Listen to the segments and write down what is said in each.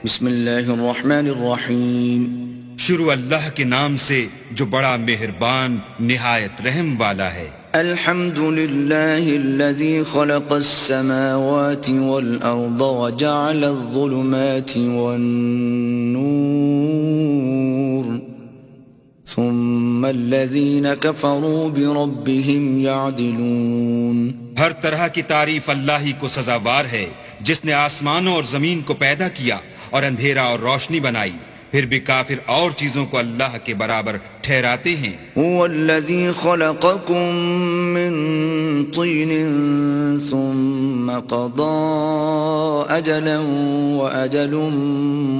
بسم اللہ الرحمن الرحیم. شروع اللہ کے نام سے جو بڑا مہربان نہایت رحم والا ہے. الحمد للہ الذی خلق السماوات والارض وجعل الظلمات والنور ثم الذین کفروا بربهم یعدلون. ہر طرح کی تعریف اللہ ہی کو سزاوار ہے جس نے آسمانوں اور زمین کو پیدا کیا اور اندھیرا اور روشنی بنائی، پھر بھی کافر اور چیزوں کو اللہ کے برابر ٹھہراتے ہیں. هو الذی خلقکم من طین ثم قضى اجلا واجل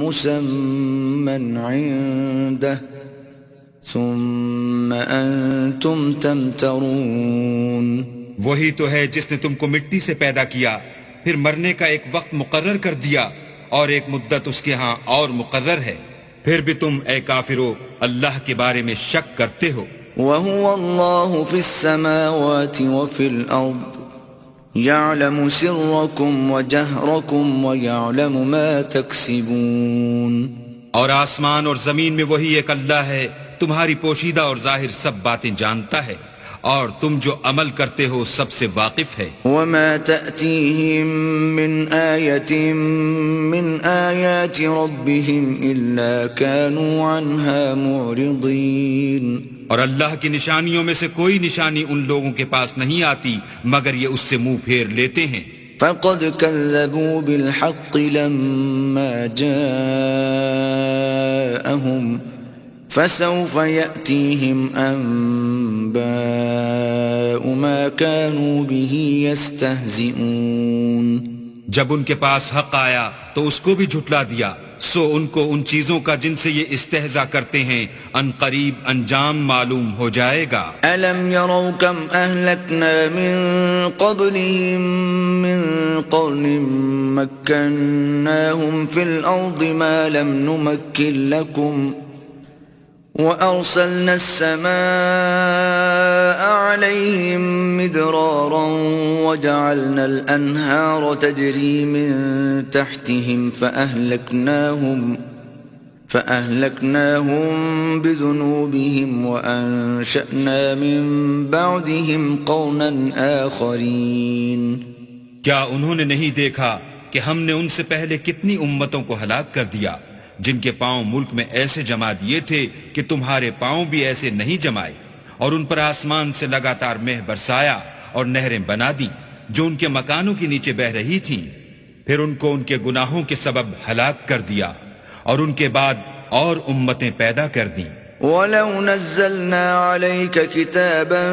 مسمى عنده ثم انتم تمترون. وہی تو ہے جس نے تم کو مٹی سے پیدا کیا، پھر مرنے کا ایک وقت مقرر کر دیا اور ایک مدت اس کے ہاں اور مقرر ہے، پھر بھی تم اے کافرو اللہ کے بارے میں شک کرتے ہو. وَهُوَ اللَّهُ فِي السَّمَاوَاتِ وَفِي الْأَرْضِ يَعْلَمُ سِرَّكُمْ وَجَهْرَكُمْ وَيَعْلَمُ مَا تَكْسِبُونَ. اور آسمان اور زمین میں وہی ایک اللہ ہے، تمہاری پوشیدہ اور ظاہر سب باتیں جانتا ہے، اور تم جو عمل کرتے ہو سب سے واقف ہے. وَمَا تَأْتِيهِم مِّنْ آيَةٍ مِّنْ آيَاتِ رَبِّهِمْ إِلَّا كَانُوا عَنْهَا مُعْرِضِينَ. اور اللہ کی نشانیوں میں سے کوئی نشانی ان لوگوں کے پاس نہیں آتی مگر یہ اس سے منہ پھیر لیتے ہیں. فَقَدْ كَذَّبُوا بِالْحَقِّ لَمَّا جَاءَهُمْ فَسَوْفَ يَأْتِيهِمْ أَنبَاءُ مَا كَانُوا بِهِ يَسْتَهْزِئُونَ. جب ان کے پاس حق آیا تو اس کو بھی جھٹلا دیا، سو ان کو ان چیزوں کا جن سے یہ استہزاء کرتے ہیں ان قریب انجام معلوم ہو جائے گا. أَلَمْ يَرَوْا كَمْ أَهْلَكْنَا مِنْ قَبْلِهِمْ مِنْ قَرْنٍ مَكَّنَّاهُمْ فِي الْأَرْضِ مَا لَمْ نُمَكِّنْ لَكُمْ وَأَرْسَلْنَا السَّمَاءَ عَلَيْهِمْ مِدْرَارًا وَجَعَلْنَا الْأَنْهَارَ تَجْرِي مِنْ تَحْتِهِمْ فَأَهْلَكْنَاهُمْ بِذُنُوبِهِمْ وَأَنشَأْنَا مِنْ بَعْدِهِمْ قَرْنًا آخَرِينَ. کیا انہوں نے نہیں دیکھا کہ ہم نے ان سے پہلے کتنی امتوں کو ہلاک کر دیا جن کے پاؤں ملک میں ایسے جما دیے تھے کہ تمہارے پاؤں بھی ایسے نہیں جمائے، اور ان پر آسمان سے لگاتار مہ برسایا اور نہریں بنا دی جو ان کے مکانوں کے نیچے بہ رہی تھیں، پھر ان کو ان کے گناہوں کے سبب ہلاک کر دیا اور ان کے بعد اور امتیں پیدا کر دیں. وَلَوْ نَزَّلْنَا عَلَيْكَ كِتَابًا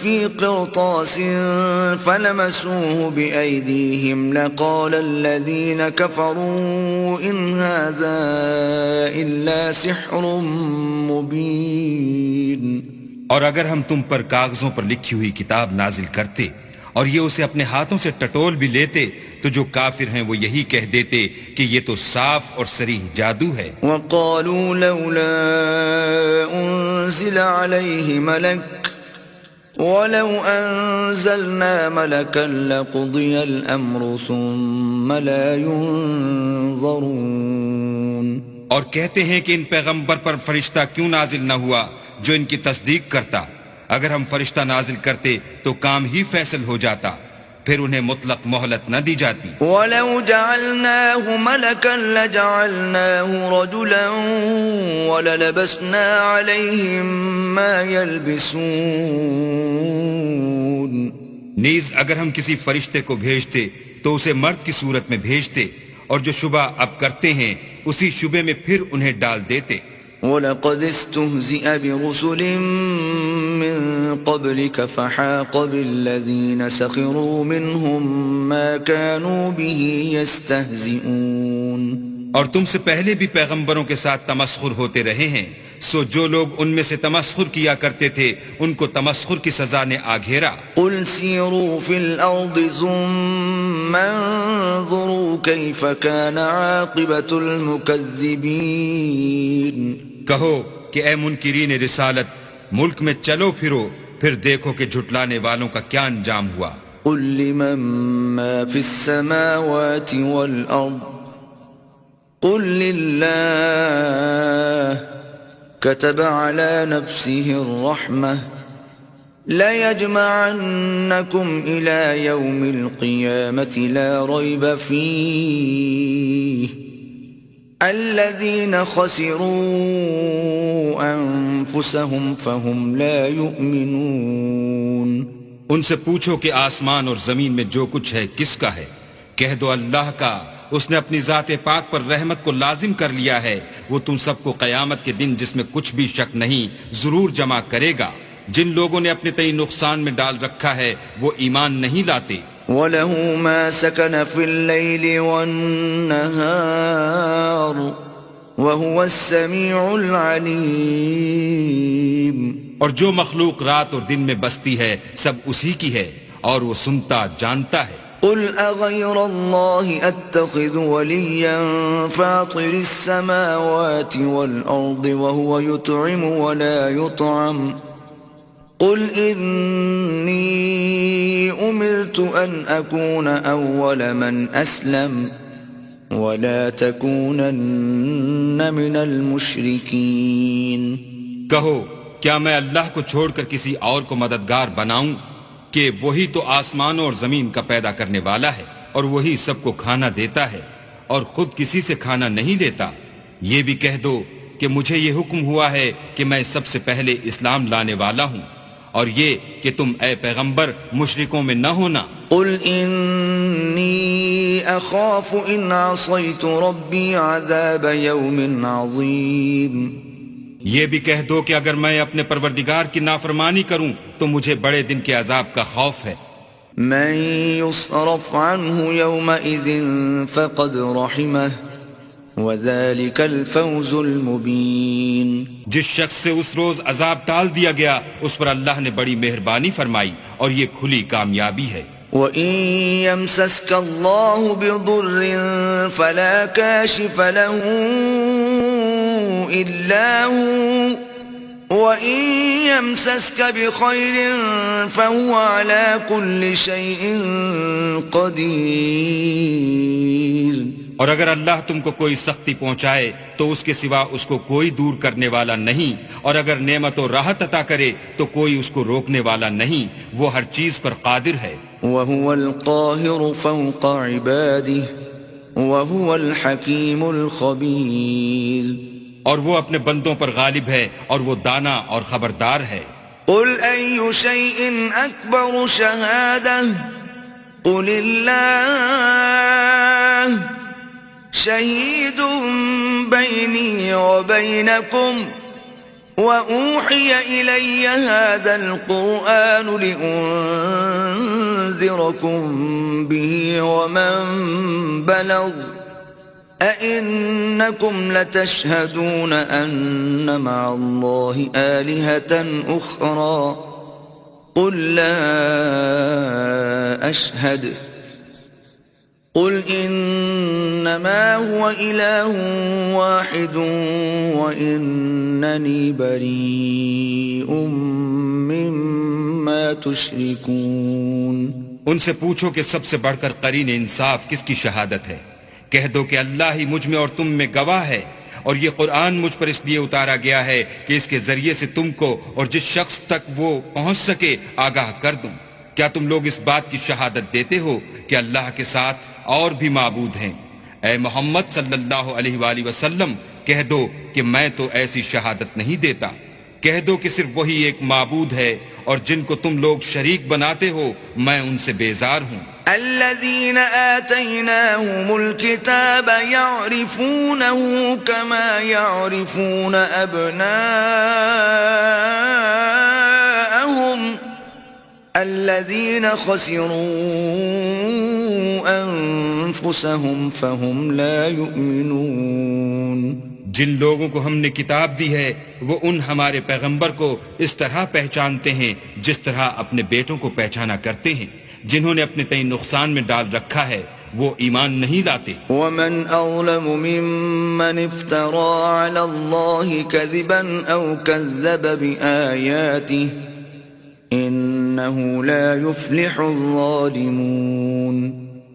فِي قِرْطَاسٍ فَلَمَسُوهُ بِأَيْدِيهِمْ لَقَالَ الَّذِينَ كَفَرُوا إِنْ هَذَا إِلَّا سِحْرٌ مُبِينٌ. اور اگر ہم تم پر کاغذوں پر لکھی ہوئی کتاب نازل کرتے اور یہ اسے اپنے ہاتھوں سے ٹٹول بھی لیتے تو جو کافر ہیں وہ یہی کہہ دیتے کہ یہ تو صاف اور صریح جادو ہے. وَقَالُوا لَوْلَا أُنزِلَ عَلَيْهِ مَلَكٌ وَلَوْ أَنزَلْنَا مَلَكًا لَقُضِيَ الْأَمْرُ ثُمَّ لَا يُنظَرُونَ. اور کہتے ہیں کہ ان پیغمبر پر فرشتہ کیوں نازل نہ ہوا جو ان کی تصدیق کرتا، اگر ہم فرشتہ نازل کرتے تو کام ہی فیصل ہو جاتا، پھر انہیں مطلق مہلت نہ دی جاتی. وَلَوْ جَعَلْنَاهُ مَلَكًا لَجَعَلْنَاهُ رَجُلًا وَلَلَبَسْنَا عَلَيْهِمْ مَا يَلْبِسُونَ. نیز اگر ہم کسی فرشتے کو بھیجتے تو اسے مرد کی صورت میں بھیجتے، اور جو شبہ اب کرتے ہیں اسی شبے میں پھر انہیں ڈال دیتے. وَلَقَدِ اسْتُهْزِئَ بِرُسُلٍ مِّن قَبْلِكَ فَحَاقَ بِالَّذِينَ سَخِرُوا مِنْهُمْ مَا كَانُوا بِهِ يَسْتَهْزِئُونَ. اور تم سے پہلے بھی پیغمبروں کے ساتھ تمسخر ہوتے رہے ہیں، سو جو لوگ ان میں سے تمسخر کیا کرتے تھے ان کو تمسخر کی سزا نے آ گھیرا. قُلْ سِيرُوا فِي الْأَرْضِ ثُمَّ انظُرُوا كَيْفَ كَانَ عَاقِبَةُ الْمُكَذِّبِينَ. کہو کہ اے منکرین رسالت، ملک میں چلو پھرو، پھر دیکھو کہ جھٹلانے والوں کا کیا انجام ہوا. قُلْ لِمَن مَّا فِي السَّمَاوَاتِ وَالْأَرْضِ قل لله كتب على نفسه الرحمة ليجمعنكم إلى يوم القيامة لا ريب فيه الذين خسروا أنفسهم فهم لا يؤمنون۔ ان سے پوچھو کہ آسمان اور زمین میں جو کچھ ہے کس کا ہے؟ کہہ دو اللہ کا، اس نے اپنی ذات پاک پر رحمت کو لازم کر لیا ہے، وہ تم سب کو قیامت کے دن جس میں کچھ بھی شک نہیں ضرور جمع کرے گا۔ جن لوگوں نے اپنے تئیں نقصان میں ڈال رکھا ہے وہ ایمان نہیں لاتے۔ وَلَهُ مَا سَكَنَ فِي اللَّيْلِ وَالنَّهَارِ وَهُوَ السَّمِيعُ الْعَلِيمُ۔ اور جو مخلوق رات اور دن میں بستی ہے سب اسی کی ہے اور وہ سنتا جانتا ہے۔ قُلْ أَغَيْرَ اللَّهِ أَتَّخِذُ وَلِيًّا فَاطِرِ السَّمَاوَاتِ وَالْأَرْضِ وَهُوَ يُطْعِمُ وَلَا يُطْعَمُ قُلْ إِنِّي أُمِرْتُ أَنْ أَكُونَ أَوَّلَ مَنْ أَسْلَمَ وَلَا تَكُونَنَّ مِنَ الْمُشْرِكِينَ۔ کہو کیا میں اللہ کو چھوڑ کر کسی اور کو مددگار بناؤں کہ وہی تو آسمانوں اور زمین کا پیدا کرنے والا ہے اور وہی سب کو کھانا دیتا ہے اور خود کسی سے کھانا نہیں لیتا۔ یہ بھی کہہ دو کہ مجھے یہ حکم ہوا ہے کہ میں سب سے پہلے اسلام لانے والا ہوں، اور یہ کہ تم اے پیغمبر مشرکوں میں نہ ہونا۔ قل انی اخاف ان عصیت ربی عذاب یوم عظیم۔ یہ بھی کہہ دو کہ اگر میں اپنے پروردگار کی نافرمانی کروں تو مجھے بڑے دن کے عذاب کا خوف ہے۔ من یصرف عنہ یومئذ فقد رحمہ وذلك الفوز المبین۔ جس شخص سے اس روز عذاب ٹال دیا گیا اس پر اللہ نے بڑی مہربانی فرمائی اور یہ کھلی کامیابی ہے۔ وَإِن يَمْسَسْكَ اللَّهُ بِضُرٍّ فَلَا كَاشِفَ لَهُ إِلَّا هُوَ وَإِن يَمْسَسْكَ بِخَيْرٍ فَهُوَ عَلَى كُلِّ شَيْءٍ قَدِيرٌ۔ اور اگر اللہ تم کو کوئی سختی پہنچائے تو اس کے سوا اس کو کوئی دور کرنے والا نہیں، اور اگر نعمت و راحت عطا کرے تو کوئی اس کو روکنے والا نہیں، وہ ہر چیز پر قادر ہے۔ وَهُوَ الْقَاهِرُ فَوْقَ عِبَادِهِ وَهُوَ الْحَكِيمُ الْخَبِيرُ۔ اور وہ اپنے بندوں پر غالب ہے اور وہ دانا اور خبردار ہے۔ قُلْ أَيُّ شَيْءٍ أَكْبَرُ شَهَادَةً قُلِ اللَّهُ شَهِيدٌ بَيْنِي وَبَيْنَكُمْ وَأُوحِيَ إِلَيَّ هَذَا الْقُرْآنُ لِأُنذِرَكُم بِهِ وَمَن بَلَغَ أَإِنَّكُمْ لَتَشْهَدُونَ أَنَّ مَعَ اللَّهِ آلِهَةً أُخْرَى قُل لَّا أَشْهَدُ قُلْ إِنَّمَا هُوَ إِلَٰهٌ وَاحِدٌ وَإِنَّنِي بَرِيءٌ مِّمَّا تُشْرِكُونَ۔ ان سے پوچھو کہ سب سے بڑھ کر قرین انصاف کس کی شہادت ہے؟ کہہ دو کہ اللہ ہی مجھ میں اور تم میں گواہ ہے، اور یہ قرآن مجھ پر اس لیے اتارا گیا ہے کہ اس کے ذریعے سے تم کو اور جس شخص تک وہ پہنچ سکے آگاہ کر دوں۔ کیا تم لوگ اس بات کی شہادت دیتے ہو کہ اللہ کے ساتھ اور بھی معبود ہیں؟ اے محمد صلی اللہ علیہ وآلہ وسلم کہہ دو کہ میں تو ایسی شہادت نہیں دیتا۔ کہہ دو کہ صرف وہی ایک معبود ہے، اور جن کو تم لوگ شریک بناتے ہو میں ان سے بیزار ہوں۔ الذين آتيناهم الكتاب يعرفونه كما يعرفون أبناءهم الذين خسروا أنفسهم فهم لا يؤمنون۔ جن لوگوں کو ہم نے کتاب دی ہے وہ ان ہمارے پیغمبر کو اس طرح پہچانتے ہیں جس طرح اپنے بیٹوں کو پہچانا کرتے ہیں۔ جنہوں نے اپنے تئیں نقصان میں ڈال رکھا ہے وہ ایمان نہیں لاتے۔ ومن اظلم ممن افترى على الله كذبا او كذب بآياته انه لا يفلح الظالمون۔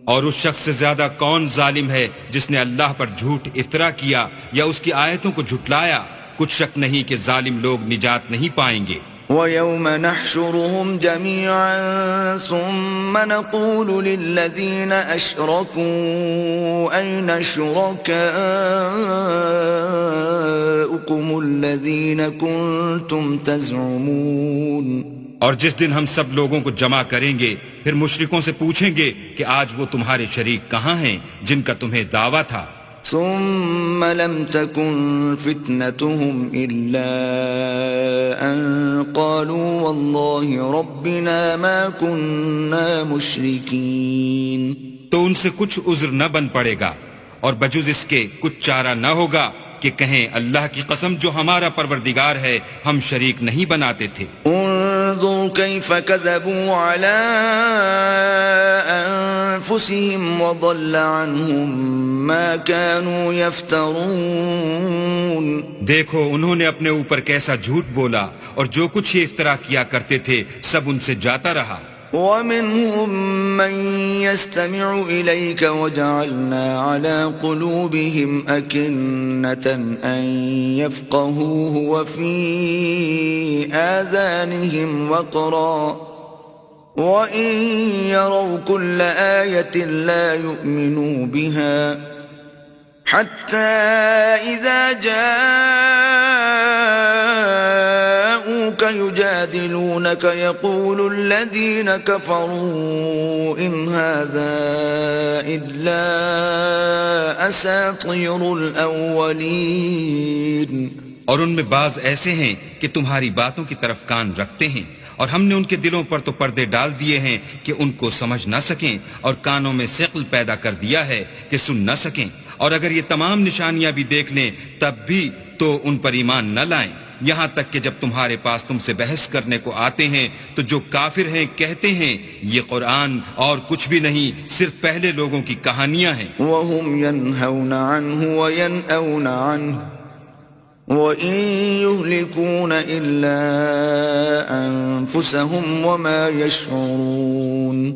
اور اس شخص سے زیادہ کون ظالم ہے جس نے اللہ پر جھوٹ افطرا کیا یا اس کی آیتوں کو جھٹلایا؟ کچھ شک نہیں کہ ظالم لوگ نجات نہیں پائیں گے۔ وَيَوْمَ نَحْشُرُهُمْ جَمِيعًا ثُمَّ نَقُولُ لِلَّذِينَ أَشْرَكُوا أَيْنَ شُرَكَاؤُكُمُ الَّذِينَ كُنتُمْ تَزْعُمُونَ۔ اور جس دن ہم سب لوگوں کو جمع کریں گے پھر مشرکوں سے پوچھیں گے کہ آج وہ تمہارے شریک کہاں ہیں جن کا تمہیں دعویٰ تھا؟ ثم لم تكن فتنتهم إلا أن قالوا والله ربنا ما كنا مشركين۔ تو ان سے کچھ عذر نہ بن پڑے گا اور بجز اس کے کچھ چارہ نہ ہوگا کہ کہیں اللہ کی قسم جو ہمارا پروردگار ہے ہم شریک نہیں بناتے تھے۔ انظر كيف كذبوا على أنفسهم وضل عنهم ما كانوا يفترون۔ دیکھو انہوں نے اپنے اوپر کیسا جھوٹ بولا اور جو کچھ یہ افطرا کیا کرتے تھے سب ان سے جاتا رہا۔ وَمِنْهُمْ مَنْ يَسْتَمِعُ إِلَيْكَ وَجَعَلْنَا عَلَى قُلُوبِهِمْ أَكِنَّةً أَنْ يَفْقَهُوهُ وَفِي آذَانِهِمْ وَقْرًا وَإِنْ يَرَوْا كُلَّ آيَةٍ لَا يُؤْمِنُوا بِهَا حَتَّى إِذَا يجادلونك يقول الذين كفروا إن هذا إلا أساطير الأولين۔ اور ان میں بعض ایسے ہیں کہ تمہاری باتوں کی طرف کان رکھتے ہیں اور ہم نے ان کے دلوں پر تو پردے ڈال دیے ہیں کہ ان کو سمجھ نہ سکیں اور کانوں میں ثقل پیدا کر دیا ہے کہ سن نہ سکیں، اور اگر یہ تمام نشانیاں بھی دیکھ لیں تب بھی تو ان پر ایمان نہ لائیں، یہاں تک کہ جب تمہارے پاس تم سے بحث کرنے کو آتے ہیں تو جو کافر ہیں کہتے ہیں یہ قرآن اور کچھ بھی نہیں صرف پہلے لوگوں کی کہانیاں ہیں۔ وَهُمْ يَنْهَوْنَ عَنْهُ وَيَنْأَوْنَ عَنْهُ وَإِنْ يُهْلِكُونَ إِلَّا أَنفُسَهُمْ وَمَا يَشْعُرُونَ۔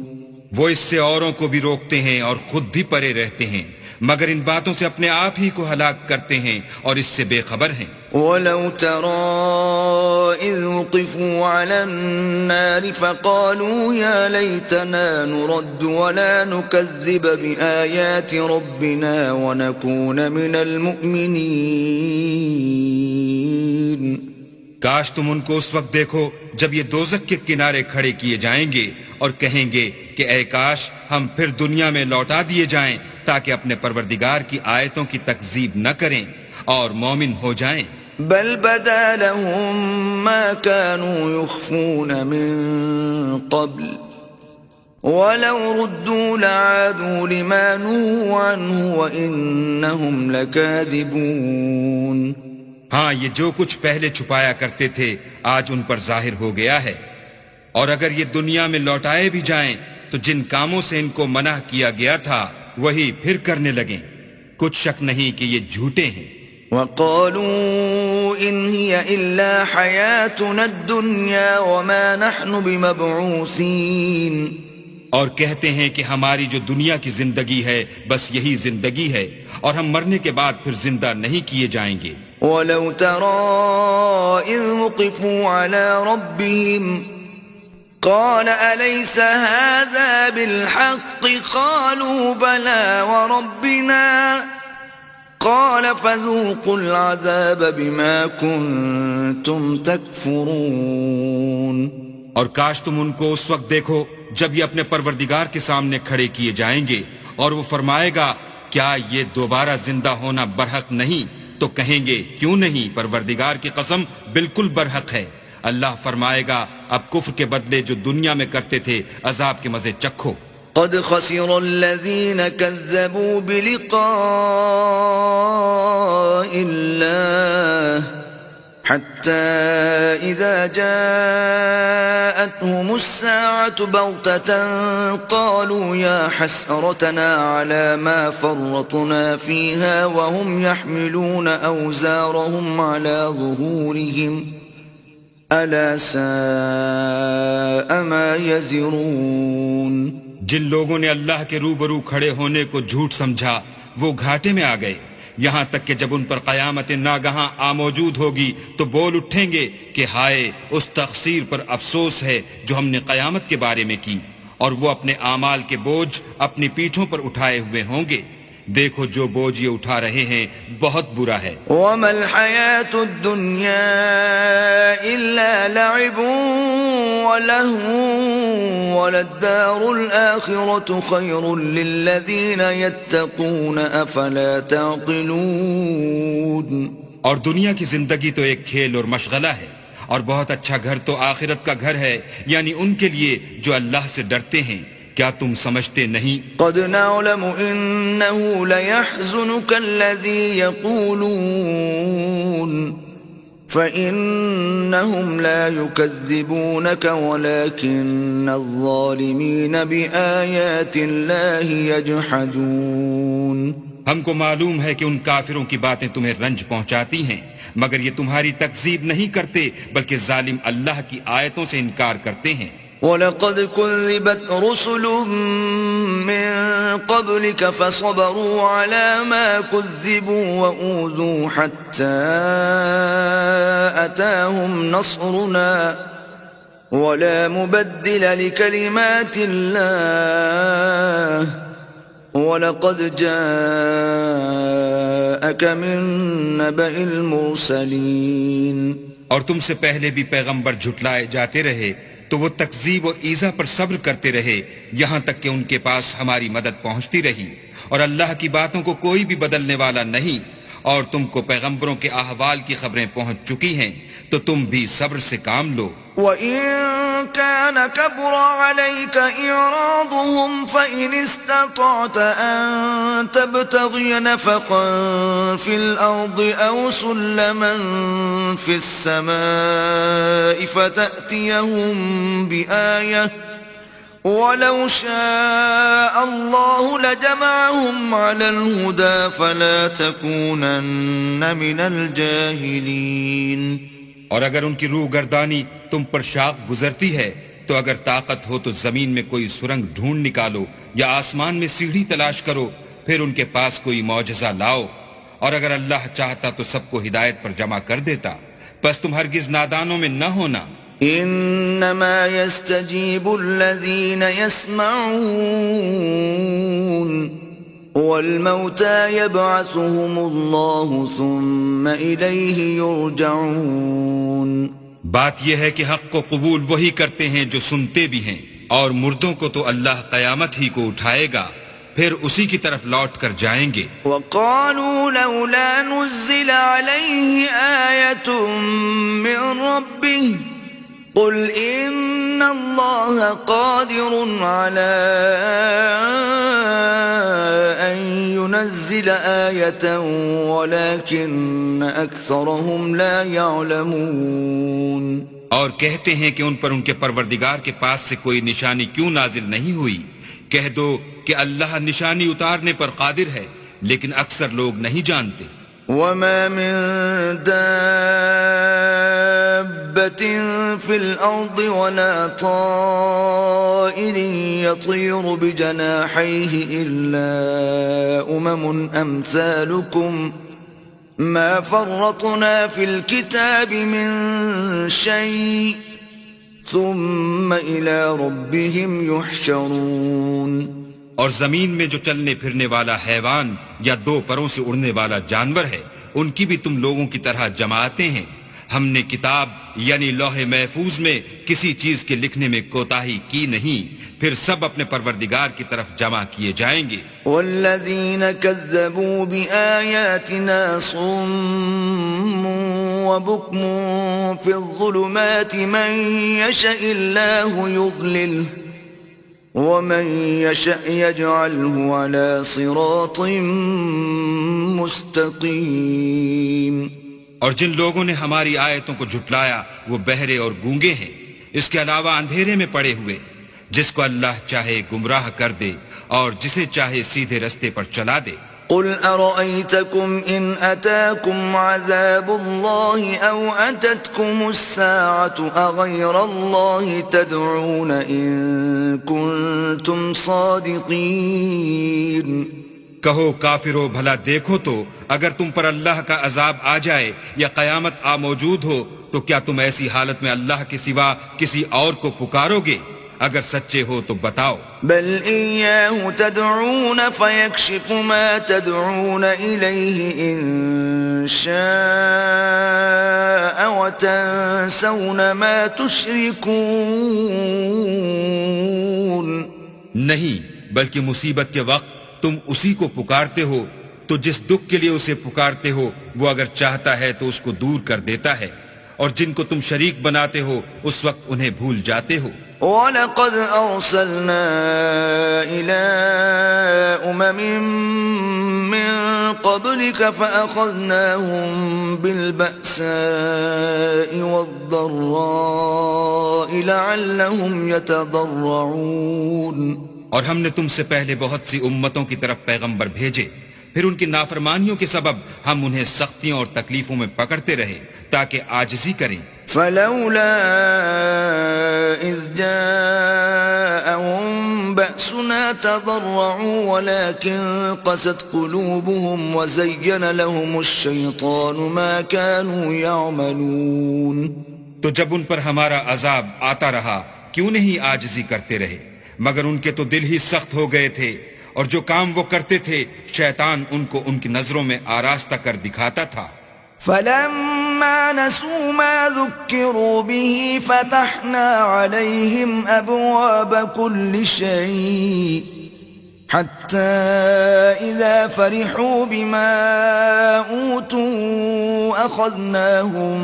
وہ اس سے اوروں کو بھی روکتے ہیں اور خود بھی پرے رہتے ہیں مگر ان باتوں سے اپنے آپ ہی کو ہلاک کرتے ہیں اور اس سے بے خبر ہیں۔ وَلَوْ تَرَى إِذْ وُقِفُوا عَلَى النَّارِ فَقَالُوا يَا لَيْتَنَا نُرَدُّ وَلَا نُكَذِّبَ بِآيَاتِ رَبِّنَا وَنَكُونَ مِنَ الْمُؤْمِنِينَ۔ کاش تم ان کو اس وقت دیکھو جب یہ دوزخ کے کنارے کھڑے کیے جائیں گے اور کہیں گے کہ اے کاش ہم پھر دنیا میں لوٹا دیے جائیں تاکہ اپنے پروردگار کی آیتوں کی تکذیب نہ کریں اور مومن ہو جائیں۔ بل بدا لهم ما كانوا يخفون من قبل ولو ردوا لعادوا لما نهوا عنه وإنهم لكاذبون۔ ہاں یہ جو کچھ پہلے چھپایا کرتے تھے آج ان پر ظاہر ہو گیا ہے، اور اگر یہ دنیا میں لوٹائے بھی جائیں تو جن کاموں سے ان کو منع کیا گیا تھا وہی پھر کرنے لگیں، کچھ شک نہیں کہ یہ جھوٹے ہیں۔ وَقَالُوا إِنْ هِيَ إِلَّا حَيَاتُنَا الدُّنْيَا وَمَا نَحْنُ بِمَبْعُوثِينَ۔ اور کہتے ہیں کہ ہماری جو دنیا کی زندگی ہے بس یہی زندگی ہے اور ہم مرنے کے بعد پھر زندہ نہیں کیے جائیں گے۔ وَلَوْ تَرَى إِذْ وُقِفُوا عَلَى رَبِّهِمْ قال أليس هذا بالحق قالوا بلى وربنا قال فذوقوا العذاب بما كنتم تكفرون۔ اور کاش تم ان کو اس وقت دیکھو جب یہ اپنے پروردگار کے سامنے کھڑے کیے جائیں گے اور وہ فرمائے گا کیا یہ دوبارہ زندہ ہونا برحق نہیں؟ تو کہیں گے کیوں نہیں، پروردگار کی قسم بالکل برحق ہے۔ اللہ فرمائے گا اب کفر کے بدلے جو دنیا میں کرتے تھے عذاب کے مزے چکھو۔ قد خسر الذين كذبوا بلقاء الله حتى إذا جاءتهم الساعة بغتة قالوا يا حسرتنا على ما فرطنا فيها وهم يحملون أوزارهم على ظهورهم ألا ساء ما يزرون۔ جن لوگوں نے اللہ کے روبرو کھڑے ہونے کو جھوٹ سمجھا وہ گھاٹے میں آ گئے، یہاں تک کہ جب ان پر قیامت ناگہاں موجود ہوگی تو بول اٹھیں گے کہ ہائے اس تقصیر پر افسوس ہے جو ہم نے قیامت کے بارے میں کی، اور وہ اپنے اعمال کے بوجھ اپنی پیٹھوں پر اٹھائے ہوئے ہوں گے۔ دیکھو جو بوجھ یہ اٹھا رہے ہیں بہت برا ہے۔ وَمَا الْحَيَاةُ الدُّنْيَا إِلَّا لَعِبٌ وَلَهْوٌ وَلَلدَّارُ الْآخِرَةُ خَيْرٌ لِّلَّذِينَ يَتَّقُونَ أَفَلَا تَعْقِلُونَ۔ اور دنیا کی زندگی تو ایک کھیل اور مشغلہ ہے، اور بہت اچھا گھر تو آخرت کا گھر ہے، یعنی ان کے لیے جو اللہ سے ڈرتے ہیں۔ کیا تم سمجھتے نہیں؟ قد نعلم إنه ليحزنك الذي يقولون فإنهم لا يكذبونك ولكن الظالمين بآيات الله يجحدون۔ ہم کو معلوم ہے کہ ان کافروں کی باتیں تمہیں رنج پہنچاتی ہیں، مگر یہ تمہاری تکذیب نہیں کرتے بلکہ ظالم اللہ کی آیتوں سے انکار کرتے ہیں۔ وَلَقَدْ كُذِّبَتْ رُسُلٌ مِّن قَبْلِكَ فَصَبَرُوا عَلَى مَا كُذِّبُوا وَأُوذُوا حَتَّى أَتَاهُمْ نَصْرُنَا وَلَا مُبَدِّلَ لِكَلِمَاتِ اللَّهِ وَلَقَدْ جَاءَكَ مِن نَّبَإِ الْمُرْسَلِينَ۔ اور تم سے پہلے بھی پیغمبر جھٹلائے جاتے رہے تو وہ تکذیب و ایذا پر صبر کرتے رہے، یہاں تک کہ ان کے پاس ہماری مدد پہنچتی رہی، اور اللہ کی باتوں کو کوئی بھی بدلنے والا نہیں، اور تم کو پیغمبروں کے احوال کی خبریں پہنچ چکی ہیں تو تم بھی صبر سے کام لو۔ وَإِن كَانَ كَبُرَ عَلَيْكَ إِعْرَاضُهُمْ فَإِنِ اسْتَطَعْتَ أَن تَبْتَغِيَ نَفَقًا فِي الْأَرْضِ أَوْ سُلَّمًا فِي السَّمَاءِ فَتَأْتِيَهُم بِآيَةٍ وَلَوْ شَاءَ اللَّهُ لَجَمَعَهُمْ عَلَى الْهُدَى فَلَا تَكُونَنَّ مِنَ الْجَاهِلِينَ۔ اور اگر ان کی روح گردانی تم پر شاق گزرتی ہے تو اگر طاقت ہو تو زمین میں کوئی سرنگ ڈھونڈ نکالو یا آسمان میں سیڑھی تلاش کرو، پھر ان کے پاس کوئی معجزہ لاؤ، اور اگر اللہ چاہتا تو سب کو ہدایت پر جمع کر دیتا، بس تم ہرگز نادانوں میں نہ ہونا۔ انما يستجيب الذين يسمعون والموتى يبعثهم الله ثم إليه يرجعون۔ بات یہ ہے کہ حق کو قبول وہی کرتے ہیں جو سنتے بھی ہیں، اور مردوں کو تو اللہ قیامت ہی کو اٹھائے گا، پھر اسی کی طرف لوٹ کر جائیں گے۔ وقالوا لولا نزل عليه آية من ربه قل إن الله قادر على أن ينزل آية ولكن أكثرهم لا يعلمون۔ اور کہتے ہیں کہ ان پر ان کے پروردگار کے پاس سے کوئی نشانی کیوں نازل نہیں ہوئی؟ کہہ دو کہ اللہ نشانی اتارنے پر قادر ہے، لیکن اکثر لوگ نہیں جانتے۔ وما من دابة في الأرض ولا طائر يطير بجناحيه إلا أمثالكم ما فرطنا في الكتاب من شيء ثم إلى ربهم يحشرون۔ اور زمین میں جو چلنے پھرنے والا حیوان یا دو پروں سے اڑنے والا جانور ہے، ان کی بھی تم لوگوں کی طرح جماعتیں ہیں۔ ہم نے کتاب یعنی لوح محفوظ میں کسی چیز کے لکھنے میں کوتاہی کی نہیں، پھر سب اپنے پروردگار کی طرف جمع کیے جائیں گے۔ والذین کذبوا بآیاتنا صم وبکم فی الظلمات من یشاء اللہ یضللہ ومن يشأ يجعله على صراط مستقيم۔ اور جن لوگوں نے ہماری آیتوں کو جھٹلایا وہ بہرے اور گونگے ہیں، اس کے علاوہ اندھیرے میں پڑے ہوئے، جس کو اللہ چاہے گمراہ کر دے اور جسے چاہے سیدھے رستے پر چلا دے۔ قل أرأيتكم إن أتاكم عذاب الله أو أتتكم الساعة أغير الله تدعون إن كنتم صادقين کہو کافرو بھلا دیکھو تو اگر تم پر اللہ کا عذاب آ جائے یا قیامت آ موجود ہو تو کیا تم ایسی حالت میں اللہ کے سوا کسی اور کو پکارو گے؟ اگر سچے ہو تو بتاؤ. بل إياه تدعون فيكشف ما تدعون إليه إن شاء وتنسون ما تشركون. نہیں بلکہ مصیبت کے وقت تم اسی کو پکارتے ہو تو جس دکھ کے لیے اسے پکارتے ہو وہ اگر چاہتا ہے تو اس کو دور کر دیتا ہے، اور جن کو تم شریک بناتے ہو اس وقت انہیں بھول جاتے ہو. وَلَقَدْ أَرْسَلْنَا إِلَىٰ أُمَمٍ مِّن قَبْلِكَ فَأَخَذْنَاهُم بِالْبَأْسَاءِ وَالضَّرَّاءِ لَعَلَّهُمْ يَتَضَرَّعُونَ. اور ہم نے تم سے پہلے بہت سی امتوں کی طرف پیغمبر بھیجے، پھر ان کی نافرمانیوں کے سبب ہم انہیں سختیوں اور تکلیفوں میں پکڑتے رہے تاکہ عاجزی کریں. فلولا إذ جاءهم بأسنا تضرعوا ولكن قست قلوبهم وزين لهم الشيطان ما كانوا يعملون. تو جب ان پر ہمارا عذاب آتا رہا کیوں نہیں عاجزی کرتے رہے، مگر ان کے تو دل ہی سخت ہو گئے تھے، اور جو کام وہ کرتے تھے شیطان ان کو ان کی نظروں میں آراستہ کر دکھاتا تھا. فلما نسوا ما ذكروا به فتحنا عليهم أبواب كل شيء حتى إذا فرحوا بما أوتوا أخذناهم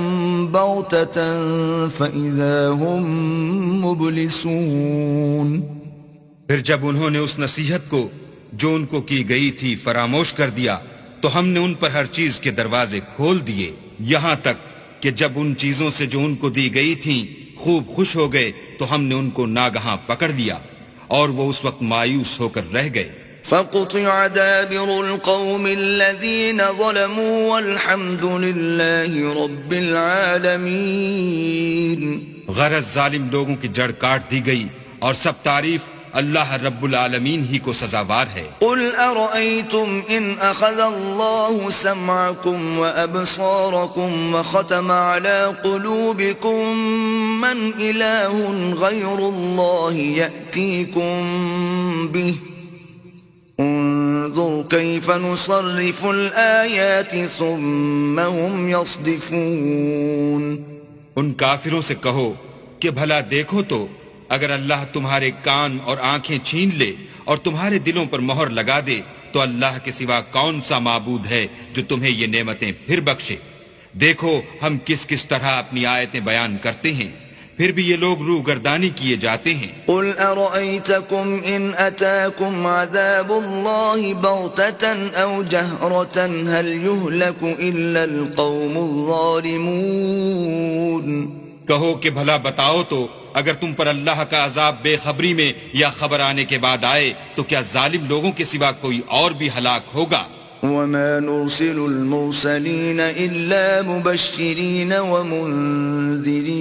بغتة فإذا هم مبلسون. پھر جب انہوں نے اس نصیحت کو جو ان کو کی گئی تھی فراموش کر دیا تو ہم نے ان پر ہر چیز کے دروازے کھول دیے، یہاں تک کہ جب ان چیزوں سے جو ان کو دی گئی تھیں خوب خوش ہو گئے تو ہم نے ان کو ناگہاں پکڑ لیا اور وہ اس وقت مایوس ہو کر رہ گئے. فقطع دابر القوم الذين ظلموا والحمد لله رب العالمين. غرض ظالم لوگوں کی جڑ کاٹ دی گئی اور سب تعریف اللہ رب العالمین ہی کو سزاوار ہے. قل أرأيتم إن أخذ الله سمعكم وأبصاركم وختم على قلوبكم من إله غير الله يأتيكم به انظر كيف نصرف الآيات ثم هم يصدفون. ان کافروں سے کہو کہ بھلا دیکھو تو اگر اللہ تمہارے کان اور آنکھیں چھین لے اور تمہارے دلوں پر مہر لگا دے تو اللہ کے سوا کون سا معبود ہے جو تمہیں یہ نعمتیں پھر بخشے. دیکھو ہم کس کس طرح اپنی آیتیں بیان کرتے ہیں، پھر بھی یہ لوگ روح گردانی کیے جاتے ہیں. قل أرأيتكم إن أتاكم عذاب الله بغتة أو جهرة هل يهلك إلا القوم الظالمون. کہو کہ بھلا بتاؤ تو اگر تم پر اللہ کا عذاب بے خبری میں یا خبر آنے کے بعد آئے تو کیا ظالم لوگوں کے سوا کوئی اور بھی ہلاک ہوگا؟ وما نرسل المرسلين إلا مبشرين ومنذرين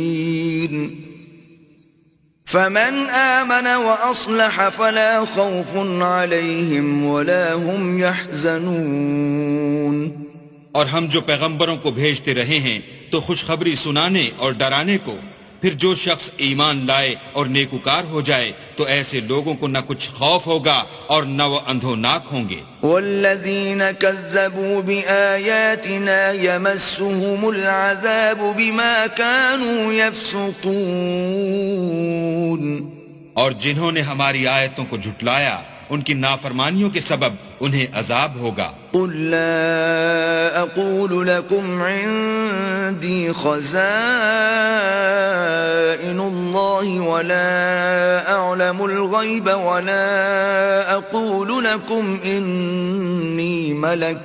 فمن آمن وأصلح فلا خوف عليهم ولا هم يحزنون. اور ہم جو پیغمبروں کو بھیجتے رہے ہیں تو خوشخبری سنانے اور ڈرانے کو، پھر جو شخص ایمان لائے اور نیکوکار ہو جائے تو ایسے لوگوں کو نہ کچھ خوف ہوگا اور نہ وہ اندھوناک ہوں گے. والذین كذبوا بآیاتنا یمسهم العذاب بما كانوا یفسقون. اور جنہوں نے ہماری آیتوں کو جھٹلایا ان کی نافرمانیوں کے سبب انہیں عذاب ہوگا. قل لا اقول لكم عندي خزائن الله ولا اعلم الغيب ولا اقول لكم اني ملك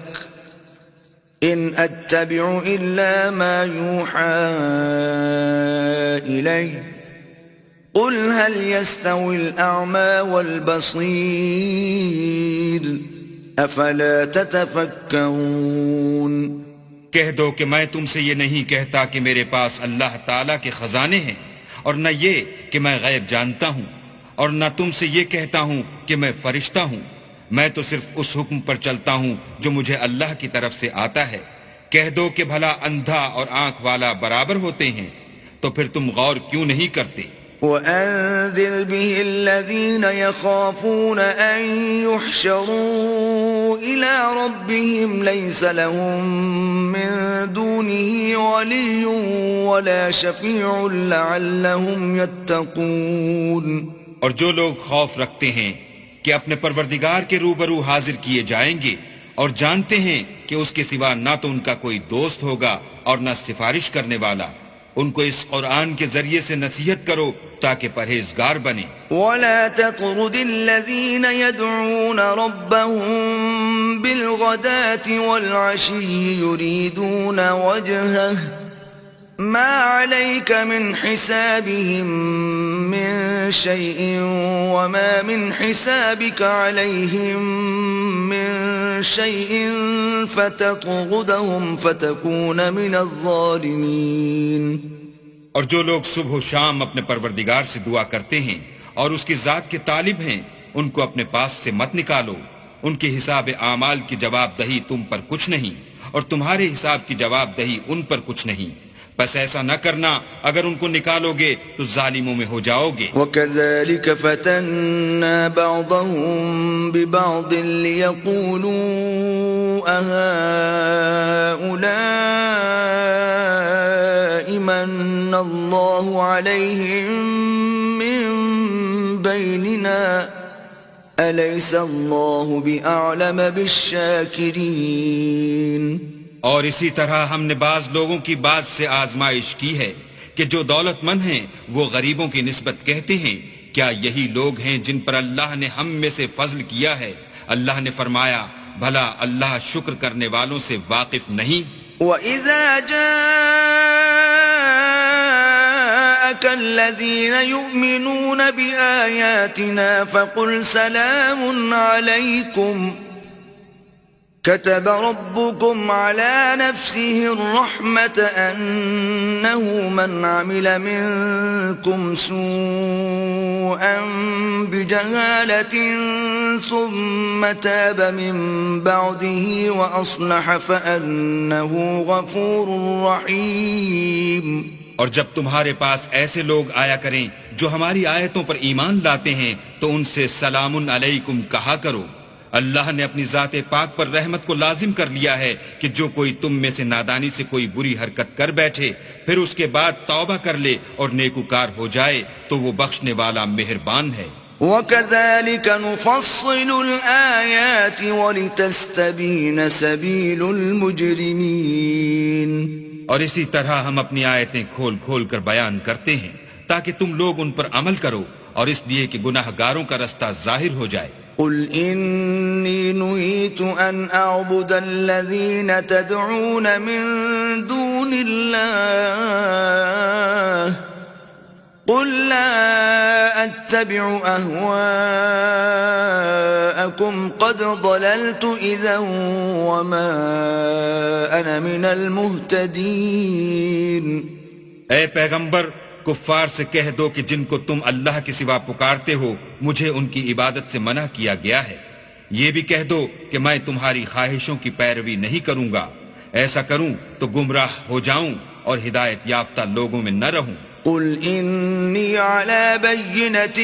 ان اتبع الا ما يوحى الي قل هل يستوي الأعمى والبصير أفلا تتفكرون کہہ دو کہ میں تم سے یہ نہیں کہتا کہ میرے پاس اللہ تعالیٰ کے خزانے ہیں، اور نہ یہ کہ میں غیب جانتا ہوں، اور نہ تم سے یہ کہتا ہوں کہ میں فرشتہ ہوں، میں تو صرف اس حکم پر چلتا ہوں جو مجھے اللہ کی طرف سے آتا ہے۔ کہہ دو کہ بھلا اندھا اور آنکھ والا برابر ہوتے ہیں، تو پھر تم غور کیوں نہیں کرتے؟ وأنذر به الذين يخافون أن يحشروا إلى ربهم ليس لهم من دونه ولي ولا شفيع لعلهم يتقون۔ اور جو لوگ خوف رکھتے ہیں کہ اپنے پروردگار کے روبرو حاضر کیے جائیں گے اور جانتے ہیں کہ اس کے سوا نہ تو ان کا کوئی دوست ہوگا اور نہ سفارش کرنے والا، ان کو اس قرآن کے ذریعے سے نصیحت کرو تاکہ پرہیزگار بنے۔ ولا تطرد الذين يدعون ربهم بالغداة والعشي يريدون وجهه ما عليك من حسابهم من شيء وما من حسابك عليهم من شيء فتطردهم فتكون من الظالمين۔ اور جو لوگ صبح و شام اپنے پروردگار سے دعا کرتے ہیں اور اس کی ذات کے طالب ہیں، ان کو اپنے پاس سے مت نکالو، ان کے حساب اعمال کی جواب دہی تم پر کچھ نہیں اور تمہارے حساب کی جواب دہی ان پر کچھ نہیں، بس ایسا نہ کرنا، اگر ان کو نکالو گے تو ظالموں میں ہو جاؤ گے۔ وَكَذَلِكَ فَتَنَّا بَعْضَهُمْ بِبَعْضٍ لِيَقُولُوا أَهَؤُلَاءِ مَنَّ اللَّهُ عَلَيْهِمْ مِنْ بَيْنِنَا أَلَيْسَ اللَّهُ بِأَعْلَمَ بِالشَّاكِرِينَ۔ اور اسی طرح ہم نے بعض لوگوں کی بعض سے آزمائش کی ہے کہ جو دولت مند ہیں وہ غریبوں کی نسبت کہتے ہیں کیا یہی لوگ ہیں جن پر اللہ نے ہم میں سے فضل کیا ہے؟ اللہ نے فرمایا بھلا اللہ شکر کرنے والوں سے واقف نہیں؟ وَإِذَا جَاءَكَ الَّذِينَ يُؤْمِنُونَ بِآيَاتِنَا فَقُلْ سَلَامٌ عَلَيْكُمْ كتب ربكم على نفسه الرحمة أنه من عمل منكم سوءا بجهالة ثم تاب من بعده وأصلح فأنه غفور رحيم۔ اور جب تمہارے پاس ایسے لوگ آیا کریں جو ہماری آیتوں پر ایمان لاتے ہیں تو ان سے سلام علیکم کہا کرو۔ اللہ نے اپنی ذات پاک پر رحمت کو لازم کر لیا ہے کہ جو کوئی تم میں سے نادانی سے کوئی بری حرکت کر بیٹھے پھر اس کے بعد توبہ کر لے اور نیکوکار ہو جائے تو وہ بخشنے والا مہربان ہے۔ وَكَذَلِكَ نُفَصِّلُ الْآيَاتِ وَلِتَسْتَبِينَ سَبِيلُ الْمُجْرِمِينَ۔ اور اسی طرح ہم اپنی آیتیں کھول کھول کر بیان کرتے ہیں تاکہ تم لوگ ان پر عمل کرو اور اس لیے کہ گناہ گاروں کا رستہ ظاہر ہو جائے۔ قل إني نهيت أن أعبد الذين تدعون من دون الله قل لا أتبع أهواءكم قد ضللت إذا وما أنا من المهتدين۔ اے پیغمبر کفار سے کہہ دو کہ جن کو تم اللہ کے سوا پکارتے ہو مجھے ان کی عبادت سے منع کیا گیا ہے، یہ بھی کہہ دو کہ میں تمہاری خواہشوں کی پیروی نہیں کروں گا، ایسا کروں تو گمراہ ہو جاؤں اور ہدایت یافتہ لوگوں میں نہ رہوں۔ قل إني على بينة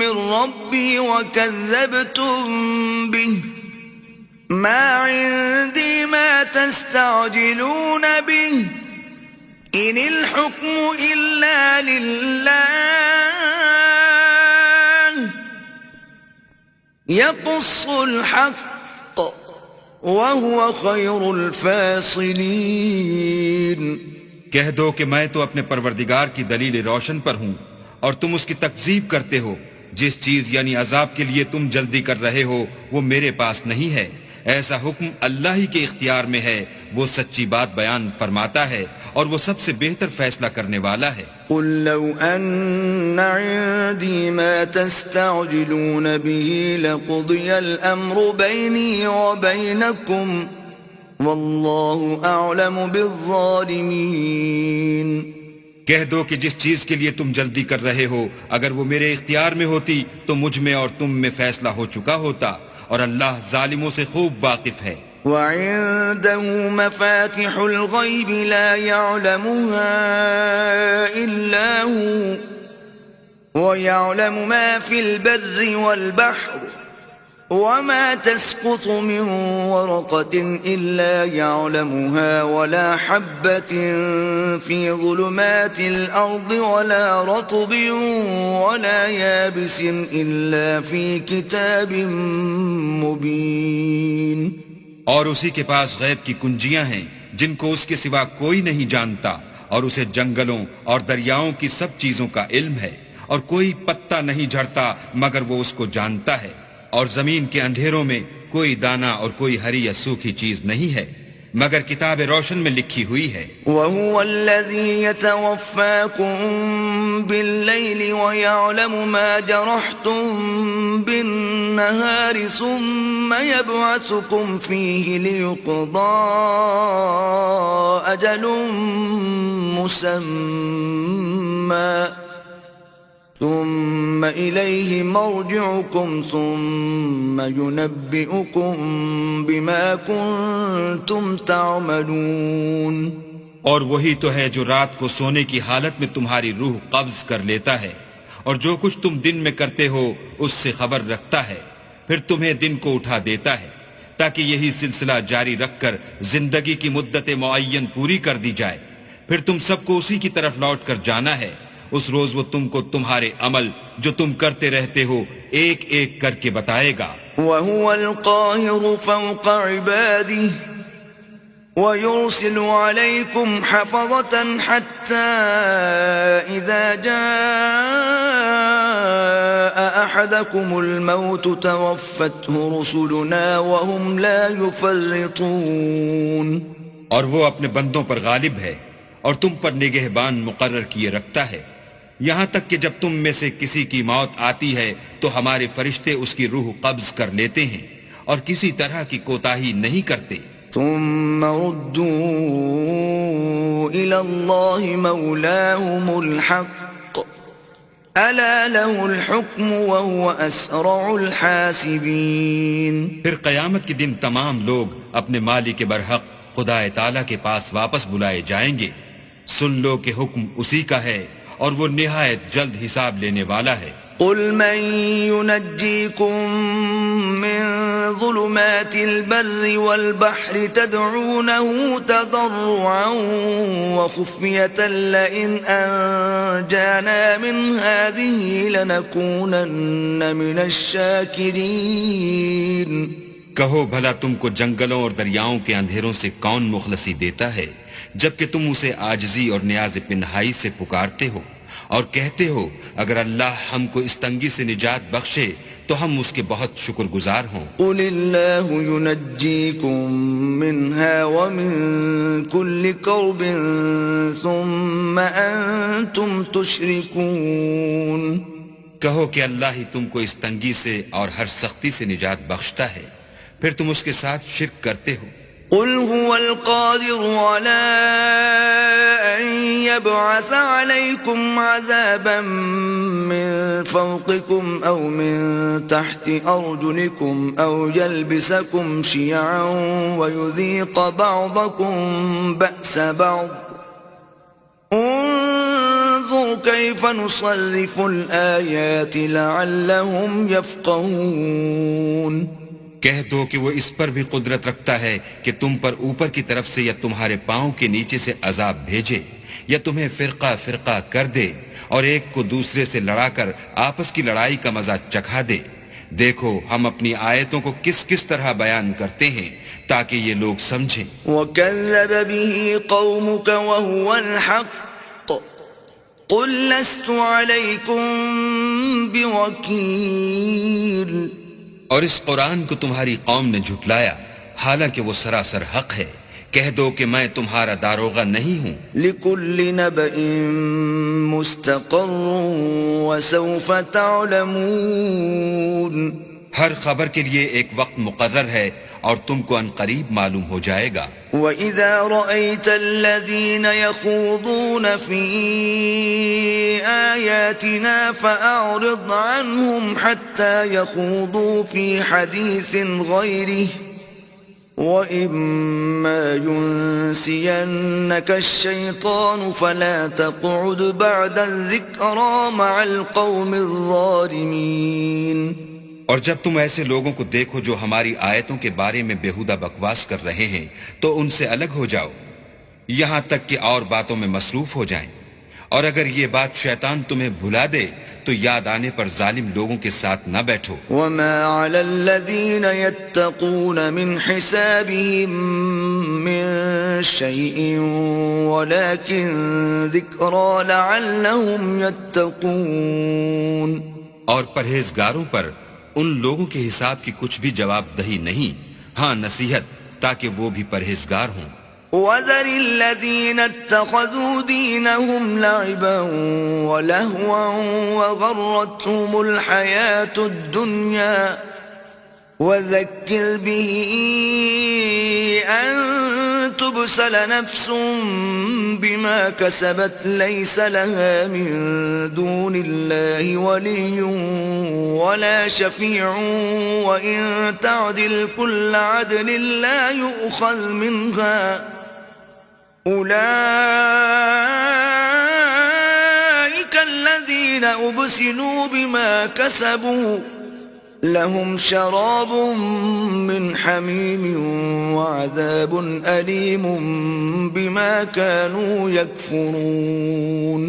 من ربي وكذبتم به ما عندي ما تستعجلون به إن الحكم إلا لله يقص الحق وهو خير الفاصلين۔ کہہ دو کہ میں تو اپنے پروردگار کی دلیل روشن پر ہوں اور تم اس کی تکذیب کرتے ہو، جس چیز یعنی عذاب کے لیے تم جلدی کر رہے ہو وہ میرے پاس نہیں ہے، ایسا حکم اللہ ہی کے اختیار میں ہے، وہ سچی بات بیان فرماتا ہے اور وہ سب سے بہتر فیصلہ کرنے والا ہے۔ قل لو أن عندي ما تستعجلون به لقضي الأمر بيني وبينكم والله أعلم بالظالمين۔ کہہ دو کہ جس چیز کے لیے تم جلدی کر رہے ہو اگر وہ میرے اختیار میں ہوتی تو مجھ میں اور تم میں فیصلہ ہو چکا ہوتا، اور اللہ ظالموں سے خوب واقف ہے۔ وعنده مفاتح الغيب لا يعلمها إلا هو ويعلم ما في البر والبحر وما تسقط من ورقة إلا يعلمها ولا حبة في ظلمات الأرض ولا رطب ولا يابس إلا في كتاب مبين۔ اور اسی کے پاس غیب کی کنجیاں ہیں جن کو اس کے سوا کوئی نہیں جانتا، اور اسے جنگلوں اور دریاؤں کی سب چیزوں کا علم ہے، اور کوئی پتا نہیں جھڑتا مگر وہ اس کو جانتا ہے، اور زمین کے اندھیروں میں کوئی دانہ اور کوئی ہری یا سوکھی چیز نہیں ہے مگر کتاب روشن میں لکھی ہوئی ہے۔ وَهُوَ الَّذِي يَتَوَفَّاكُم بِاللَّيْلِ وَيَعْلَمُ مَا جَرَحْتُم بِالنَّهَارِ ثُمَّ يَبْعَثُكُمْ فِيهِ لِيُقْضَىٰ أَجَلٌ مُّسَمًّى ثم إليه مرجعكم ثم ينبئكم بما كنتم تعملون۔ اور وہی تو ہے جو رات کو سونے کی حالت میں تمہاری روح قبض کر لیتا ہے، اور جو کچھ تم دن میں کرتے ہو اس سے خبر رکھتا ہے، پھر تمہیں دن کو اٹھا دیتا ہے تاکہ یہی سلسلہ جاری رکھ کر زندگی کی مدت معین پوری کر دی جائے، پھر تم سب کو اسی کی طرف لوٹ کر جانا ہے۔ اس روز وہ تم کو تمہارے عمل جو تم کرتے رہتے ہو ایک ایک کر کے بتائے گا۔ وَهُوَ الْقَاهِرُ فَوْقَ عِبَادِهِ وَيُرْسِلُ عَلَيْكُمْ حَفَظَةً حَتَّى إِذَا جَاءَ أَحَدَكُمُ الْمَوْتُ تَوَفَّتْهُ رُسُلُنَا وَهُمْ لَا يُفَرِّطُونَ۔ اور وہ اپنے بندوں پر غالب ہے اور تم پر نگہبان مقرر کیے رکھتا ہے، یہاں تک کہ جب تم میں سے کسی کی موت آتی ہے تو ہمارے فرشتے اس کی روح قبض کر لیتے ہیں اور کسی طرح کی کوتاہی نہیں کرتے۔ ثم ردوا إلى الله مولاهم الحق ألا له الحكم وهو أسرع الحاسبين۔ پھر قیامت کے دن تمام لوگ اپنے مالک برحق خدا تعالیٰ کے پاس واپس بلائے جائیں گے۔ سن لو کہ حکم اسی کا ہے اور وہ نہایت جلد حساب لینے والا ہے۔ قل من ينجيكم من ظلمات البر والبحر تدعونه تضرعا وخفية لئن أنجانا من هذه لنكونن من الشاكرين۔ کہو بھلا تم کو جنگلوں اور دریاؤں کے اندھیروں سے کون مخلصی دیتا ہے جبکہ تم اسے عاجزی اور نیاز پنہائی سے پکارتے ہو اور کہتے ہو اگر اللہ ہم کو اس تنگی سے نجات بخشے تو ہم اس کے بہت شکر گزار ہوں۔ قل اللہ ينجيكم منها ومن كل كرب ثم انتم تشركون۔ کہو کہ اللہ ہی تم کو اس تنگی سے اور ہر سختی سے نجات بخشتا ہے، پھر تم اس کے ساتھ شرک کرتے ہو۔ قل هو القادر على أن يبعث عليكم عذابا من فوقكم أو من تحت أرجلكم أو يلبسكم شيعا ويذيق بعضكم بأس بعض انظر كيف نصرف الآيات لعلهم يفقهون۔ کہہ دو کہ وہ اس پر بھی قدرت رکھتا ہے کہ تم پر اوپر کی طرف سے یا تمہارے پاؤں کے نیچے سے عذاب بھیجے یا تمہیں فرقہ فرقہ کر دے اور ایک کو دوسرے سے لڑا کر آپس کی لڑائی کا مزہ چکھا دے۔ دیکھو ہم اپنی آیتوں کو کس کس طرح بیان کرتے ہیں تاکہ یہ لوگ سمجھیں۔ وَكَذَّبَ بِهِ قَوْمُكَ وَهُوَ الْحَقُّ قُلْ لَسْتُ عَلَيْكُمْ بِوَكِيلٍ۔ اور اس قرآن کو تمہاری قوم نے جھٹلایا حالانکہ وہ سراسر حق ہے، کہہ دو کہ میں تمہارا داروغہ نہیں ہوں. لكل نبأ مستقر وسوف تعلمون. ہر خبر کے لیے ایک وقت مقرر ہے اور تم کو عنقریب معلوم ہو جائے گا. وَإِذَا رَأَيْتَ الَّذِينَ يَخُوضُونَ فِي آيَاتِنَا فَأَعْرِضْ عَنْهُمْ حَتَّى يَخُوضُوا فِي حَدِيثٍ غَيْرِهِ وَإِمَّا يُنْسِيَنَّكَ الشَّيْطَانُ فَلَا تَقْعُدْ بَعْدَ الذِّكْرَى مَعَ الْقَوْمِ الظَّالِمِينَ. اور جب تم ایسے لوگوں کو دیکھو جو ہماری آیتوں کے بارے میں بیہودہ بکواس کر رہے ہیں تو ان سے الگ ہو جاؤ یہاں تک کہ اور باتوں میں مصروف ہو جائیں. اور اگر یہ بات شیطان تمہیں بھلا دے تو یاد آنے پر ظالم لوگوں کے ساتھ نہ بیٹھو. وَمَا عَلَى الَّذِينَ يَتَّقُونَ مِنْ حِسَابِهِمْ مِنْ شَيْءٍ وَلَكِنْ ذِكْرَى لَعَلَّهُمْ يَتَّقُونَ. اور پرہیزگاروں پر ان لوگوں کے حساب کی کچھ بھی جواب دہی نہیں، ہاں نصیحت تاکہ وہ بھی پرہیزگار ہوں. وَذَرِ الَّذِينَ اتَّخَذُوا دِينَهُمْ لَعِبًا وَلَهْوًا وَغَرَّتْهُمُ الْحَيَاةُ الدُّنْيَا وَذَكِّرْ بِهِ أَن تُبْسَلَ نَفْسٌ بِمَا كَسَبَتْ لَيْسَ لَهَا مِن دُونِ اللَّهِ وَلِيٌّ وَلَا شَفِيعٌ وَإِن تَعْدِلْ كُلَّ عَدْلٍ لَّا يُؤْخَذْ مِنْهَا أُولَئِكَ الَّذِينَ أُبْسِلُوا بِمَا كَسَبُوا لهم شراب من حميم وعذاب أليم بما كانوا يكفرون.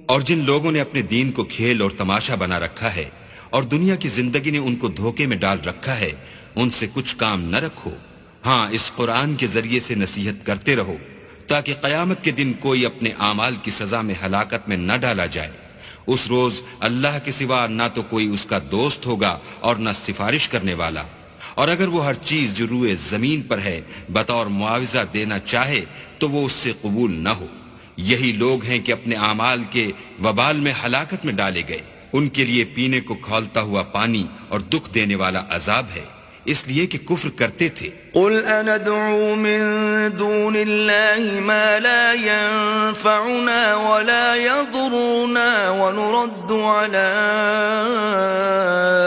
اور جن لوگوں نے اپنے دین کو کھیل اور تماشا بنا رکھا ہے اور دنیا کی زندگی نے ان کو دھوکے میں ڈال رکھا ہے ان سے کچھ کام نہ رکھو. ہاں اس قرآن کے ذریعے سے نصیحت کرتے رہو تاکہ قیامت کے دن کوئی اپنے اعمال کی سزا میں ہلاکت میں نہ ڈالا جائے. اس روز اللہ کے سوا نہ تو کوئی اس کا دوست ہوگا اور نہ سفارش کرنے والا. اور اگر وہ ہر چیز جو روئے زمین پر ہے بطور معاوضہ دینا چاہے تو وہ اس سے قبول نہ ہو. یہی لوگ ہیں کہ اپنے اعمال کے وبال میں ہلاکت میں ڈالے گئے. ان کے لیے پینے کو کھولتا ہوا پانی اور دکھ دینے والا عذاب ہے اس لیے کہ کفر کرتے تھے. قل أندعو من دون الله ما لا ينفعنا ولا يضرنا ونرد على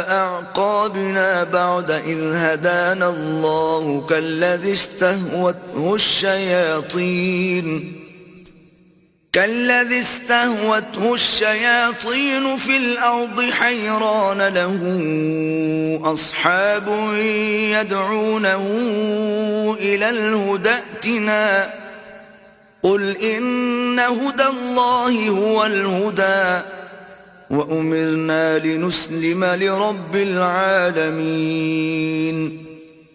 أعقابنا بعد إذ هدانا الله كالذي استهوته الشياطين في الأرض حيران له أصحاب يدعونه إلى الهدى ائتنا قل إن هدى الله هو الهدى وأمرنا لنسلم لرب العالمين.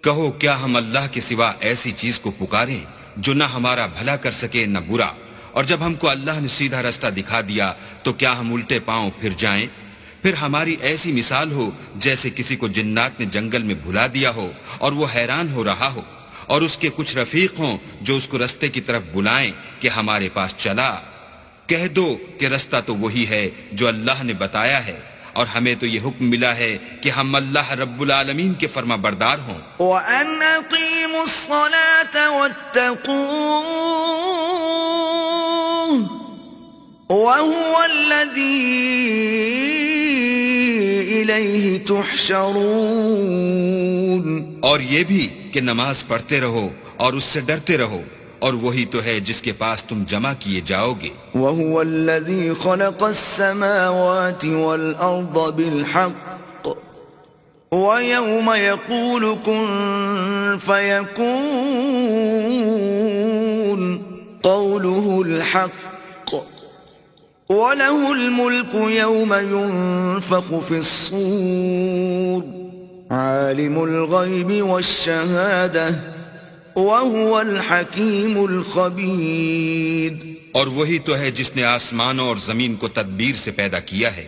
کہو کیا ہم اللہ کے سوا ایسی چیز کو پکاریں جو نہ ہمارا بھلا کر سکے نہ برا، اور جب ہم کو اللہ نے سیدھا رستہ دکھا دیا تو کیا ہم الٹے پاؤں پھر جائیں؟ پھر ہماری ایسی مثال ہو جیسے کسی کو جنات نے جنگل میں بھلا دیا ہو اور وہ حیران ہو رہا ہو اور اس کے کچھ رفیق ہوں جو اس کو رستے کی طرف بلائیں کہ ہمارے پاس چلا. کہہ دو کہ رستہ تو وہی ہے جو اللہ نے بتایا ہے اور ہمیں تو یہ حکم ملا ہے کہ ہم اللہ رب العالمین کے فرما بردار ہوں. وَأَنْ أَقِيمُوا الصَّلَاةَ وَاتَّقُوهُ وَهُوَ الَّذِي إِلَيْهِ تُحْشَرُونَ. اور یہ بھی کہ نماز پڑھتے رہو اور اس سے ڈرتے رہو اور وہی تو ہے جس کے پاس تم جمع کیے جاؤ گے. وَهُوَ الَّذِي خَلَقَ السَّمَاوَاتِ وَالْأَرْضَ بِالْحَقِّ وَيَوْمَ يَقُولُ كُن فَيَكُونُ قَوْلُهُ الْحَقُّ وَلَهُ الْمُلْكُ يَوْمَ يُنفَخُ فِي الصُّورِ عَالِمُ الْغَيْبِ وَالشَّهَادَةِ وَهُوَ الْحَكِيمُ الْخَبِيرُ. اور وہی تو ہے جس نے آسمانوں اور زمین کو تدبیر سے پیدا کیا ہے،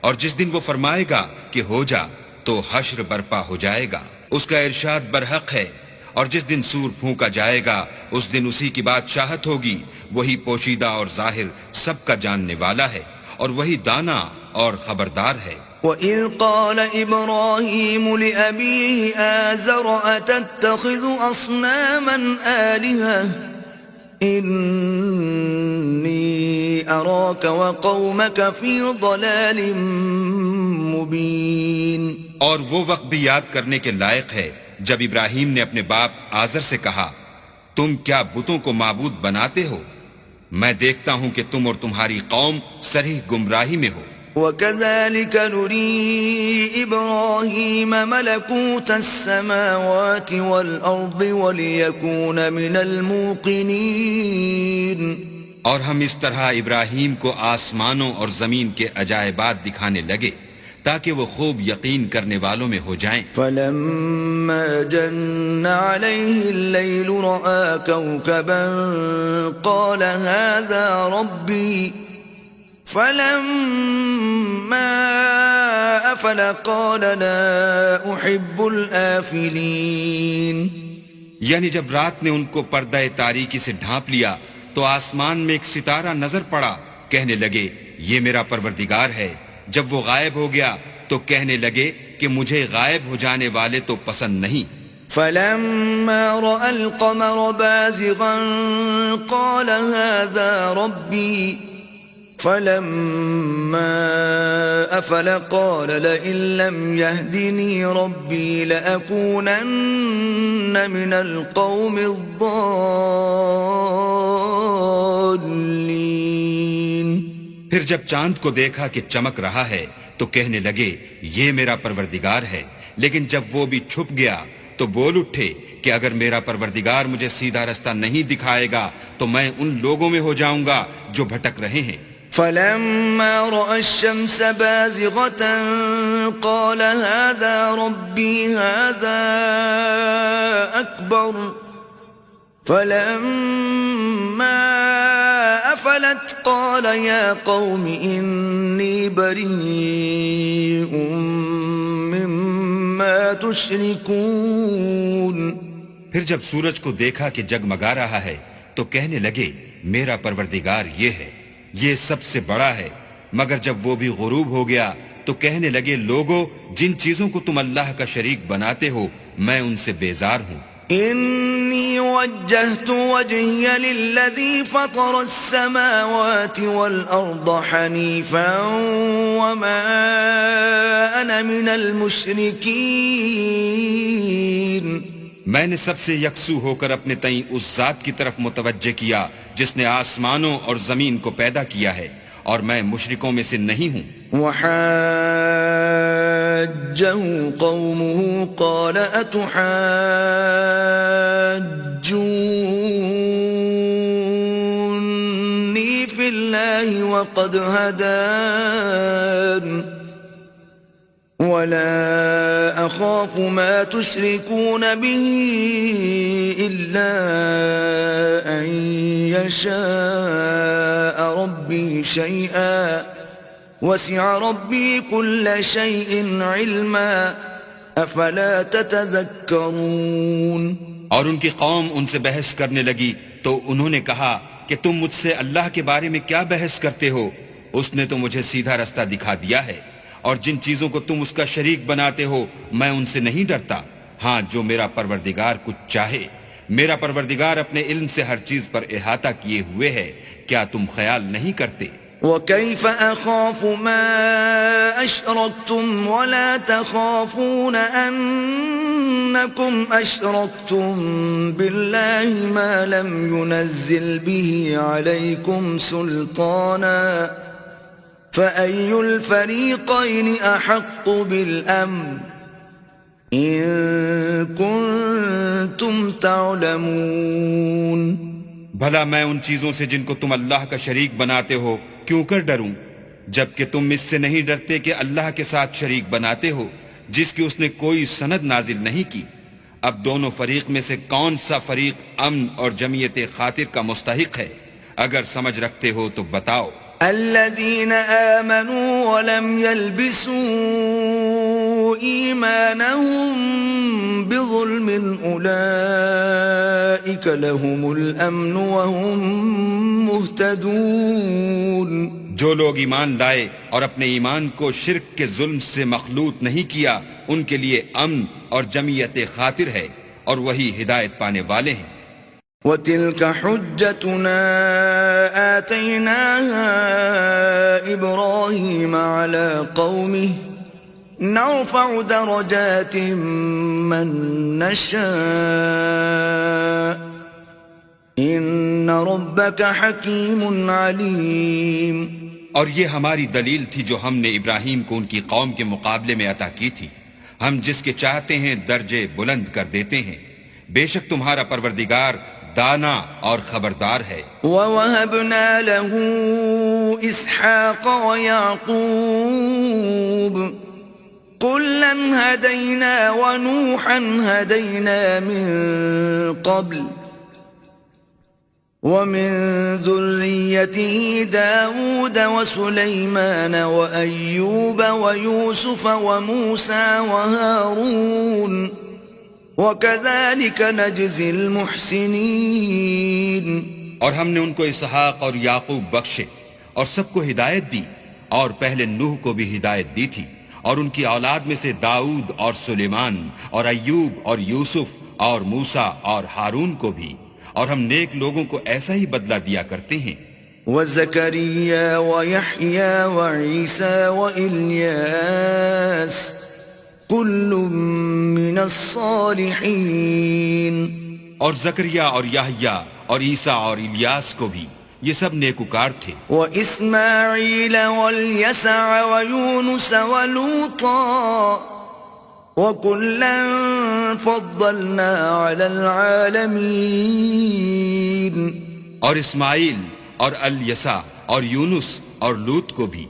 اور جس دن وہ فرمائے گا کہ ہو جا تو حشر برپا ہو جائے گا. اس کا ارشاد برحق ہے اور جس دن سور پھونکا جائے گا اس دن اسی کی بادشاہت ہوگی، وہی پوشیدہ اور ظاہر سب کا جاننے والا ہے اور وہی دانا اور خبردار ہے۔ وَإِذْ قَالَ إِبْرَاهِيمُ لِأَبِيهِ آزَرَ أَتَتَّخِذُ أَصْنَامًا آلِهَةً إِنِّي أَرَاكَ وَقَوْمَكَ فِي ضَلَالٍ مُبِينٍ۔ اور وہ وقت بھی یاد کرنے کے لائق ہے جب ابراہیم نے اپنے باپ آزر سے کہا، تم کیا بتوں کو معبود بناتے ہو؟ میں دیکھتا ہوں کہ تم اور تمہاری قوم صریح گمراہی میں ہو۔ وَكَذَلِكَ نُرِي إِبْرَاهِيمَ مَلَكُوتَ السَّمَاوَاتِ وَالْأَرْضِ وَلِيَكُونَ مِنَ الْمُوقِنِينَ۔ اور ہم اس طرح ابراہیم کو آسمانوں اور زمین کے عجائبات دکھانے لگے تاکہ وہ خوب یقین کرنے والوں میں ہو جائیں۔ فَلَمَّا جَنَّ عَلَيْهِ اللَّيْلُ رَأَى كَوْكَبًا قَالَ هَذَا رَبِّي فَلَمَّا أَفَلَ قَالَ لَا أُحِبُّ الْآفِلِينَ۔ یعنی جب رات نے ان کو پردہ تاریکی سے ڈھانپ لیا تو آسمان میں ایک ستارہ نظر پڑا، کہنے لگے یہ میرا پروردگار ہے۔ جب وہ غائب ہو گیا تو کہنے لگے کہ مجھے غائب ہو جانے والے تو پسند نہیں۔ فَلَمَّا رَأَى الْقَمَرَ بَازِغًا قَالَ هَذَا رَبِّي فَلَمَّا أَفَلَ قَالَ لَئِن لَّمْ يَهْدِنِي رَبِّي لَأَكُونَنَّ مِنَ الْقَوْمِ الضَّالِّينَ۔ پھر جب چاند کو دیکھا کہ چمک رہا ہے تو کہنے لگے یہ میرا پروردگار ہے، لیکن جب وہ بھی چھپ گیا تو بول اٹھے کہ اگر میرا پروردگار مجھے سیدھا رستہ نہیں دکھائے گا تو میں ان لوگوں میں ہو جاؤں گا جو بھٹک رہے ہیں۔ فَلَمَّا رَأَى الشَّمْسَ بَازِغَةً قَالَ هَذَا رَبِّي هَذَا أَكْبَرُ فَلَمَّا أَفَلَتْ قَالَ يَا قَوْمِ إِنِّي بَرِيءٌ مِّمَّا تُشْرِكُونَ۔ پھر جب سورج کو دیکھا کہ جگمگا رہا ہے تو کہنے لگے میرا پروردگار یہ ہے، یہ سب سے بڑا ہے۔ مگر جب وہ بھی غروب ہو گیا تو کہنے لگے لوگو جن چیزوں کو تم اللہ کا شریک بناتے ہو میں ان سے بیزار ہوں۔ إِنِّي وَجَّهْتُ وَجْهِيَ لِلَّذِي فَطَرَ السَّمَاوَاتِ وَالْأَرْضَ حَنِيفًا وَمَا أَنَا مِنَ الْمُشْرِكِينَ۔ میں نے سب سے یکسو ہو کر اپنے تئیں اس ذات کی طرف متوجہ کیا جس نے آسمانوں اور زمین کو پیدا کیا ہے، اور میں مشرکوں میں سے نہیں ہوں۔ وَحَاجَّهُ قَوْمُهُ قَالَ أَتُحَاجُّونِّي فِي اللَّهِ وَقَدْ هَدَانِ وَلَا أَخَافُ مَا تُشْرِكُونَ بِهِ إِلَّا أَن يَشَاءَ رَبِّي شَيْئًا وَسِعَ رَبِّي كُلَّ شَيْءٍ عِلْمًا أَفَلَا تَتَذَكَّرُونَ۔ اور ان کی قوم ان سے بحث کرنے لگی تو انہوں نے کہا کہ تم مجھ سے اللہ کے بارے میں کیا بحث کرتے ہو؟ اس نے تو مجھے سیدھا رستہ دکھا دیا ہے، اور جن چیزوں کو تم اس کا شریک بناتے ہو میں ان سے نہیں ڈرتا۔ ہاں جو میرا پروردگار کچھ چاہے، میرا پروردگار اپنے علم سے ہر چیز پر احاطہ کیے ہوئے ہے، کیا تم خیال نہیں کرتے؟ وَكَيْفَ أَخَافُ مَا أَشْرَكْتُمْ وَلَا تَخَافُونَ أَنَّكُمْ أَشْرَكْتُمْ بِاللَّهِ مَا لَمْ يُنَزِّلْ بِهِ عَلَيْكُمْ سُلْطَانًا فَأَيُّ الْفَرِيقَيْنِ أَحَقُّ بِالْأَمْنِ إِن كُنتُمْ تَعْلَمُونَ۔ بھلا میں ان چیزوں سے جن کو تم اللہ کا شریک بناتے ہو کیوں کر ڈروں، جبکہ تم اس سے نہیں ڈرتے کہ اللہ کے ساتھ شریک بناتے ہو جس کی اس نے کوئی سند نازل نہیں کی۔ اب دونوں فریق میں سے کون سا فریق امن اور جمعیت خاطر کا مستحق ہے؟ اگر سمجھ رکھتے ہو تو بتاؤ۔ الذين آمنوا ولم يلبسوا إيمانهم بظلم أولئك لهم الأمن وهم مهتدون. جو لوگ ایمان لائے اور اپنے ایمان کو شرک کے ظلم سے مخلوط نہیں کیا ان کے لیے امن اور جمعیت خاطر ہے اور وہی ہدایت پانے والے ہیں. وَتِلْكَ حُجَّتُنَا آتَيْنَاهَا إِبْرَاهِيمَ عَلَى قَوْمِهِ نَرْفَعُ دَرَجَاتٍ مَّن نَّشَاءُ إِنَّ رَبَّكَ حَكِيمٌ عَلِيمٌ. اور یہ ہماری دلیل تھی جو ہم نے ابراہیم کو ان کی قوم کے مقابلے میں عطا کی تھی. ہم جس کے چاہتے ہیں درجے بلند کر دیتے ہیں. بے شک تمہارا پروردگار دانا اور خبردار ہے. وَوَهَبْنَا لَهُ إِسْحَاقَ وَيَعْقُوبَ كُلًّا هَدَيْنَا وَنُوحًا هَدَيْنَا مِن قَبْلُ وَمِن ذُرِّيَّتِهِ دَاوُودَ وَسُلَيْمَانَ وَأَيُّوبَ وَيُوسُفَ وَمُوسَى وَهَارُونَ وَكَذَلِكَ نَجْزِي الْمُحْسِنِينَ. اور ہم نے ان کو اسحاق اور یعقوب بخشے اور سب کو ہدایت دی اور پہلے نوح کو بھی ہدایت دی تھی اور ان کی اولاد میں سے داؤد اور سلیمان اور ایوب اور یوسف اور موسیٰ اور ہارون کو بھی. اور ہم نیک لوگوں کو ایسا ہی بدلہ دیا کرتے ہیں. وَزَكَرِيَّا وَيَحْيَا وَعِيسَى وَإِلْيَاسَ كُلٌّ مِّنَ الصَّالِحِينَ. اور زکریا اور یحییٰ اور عیسیٰ اور الیاس کو بھی یہ سب نیکوکار تھے. وَإِسْمَاعِيلَ وَالْيَسَعَ وَيُونُسَ وَلُوطًا وَكُلًّا فَضَّلْنَا عَلَى الْعَالَمِينَ. اور اسماعیل اور الیسع اور یونس اور لوط کو بھی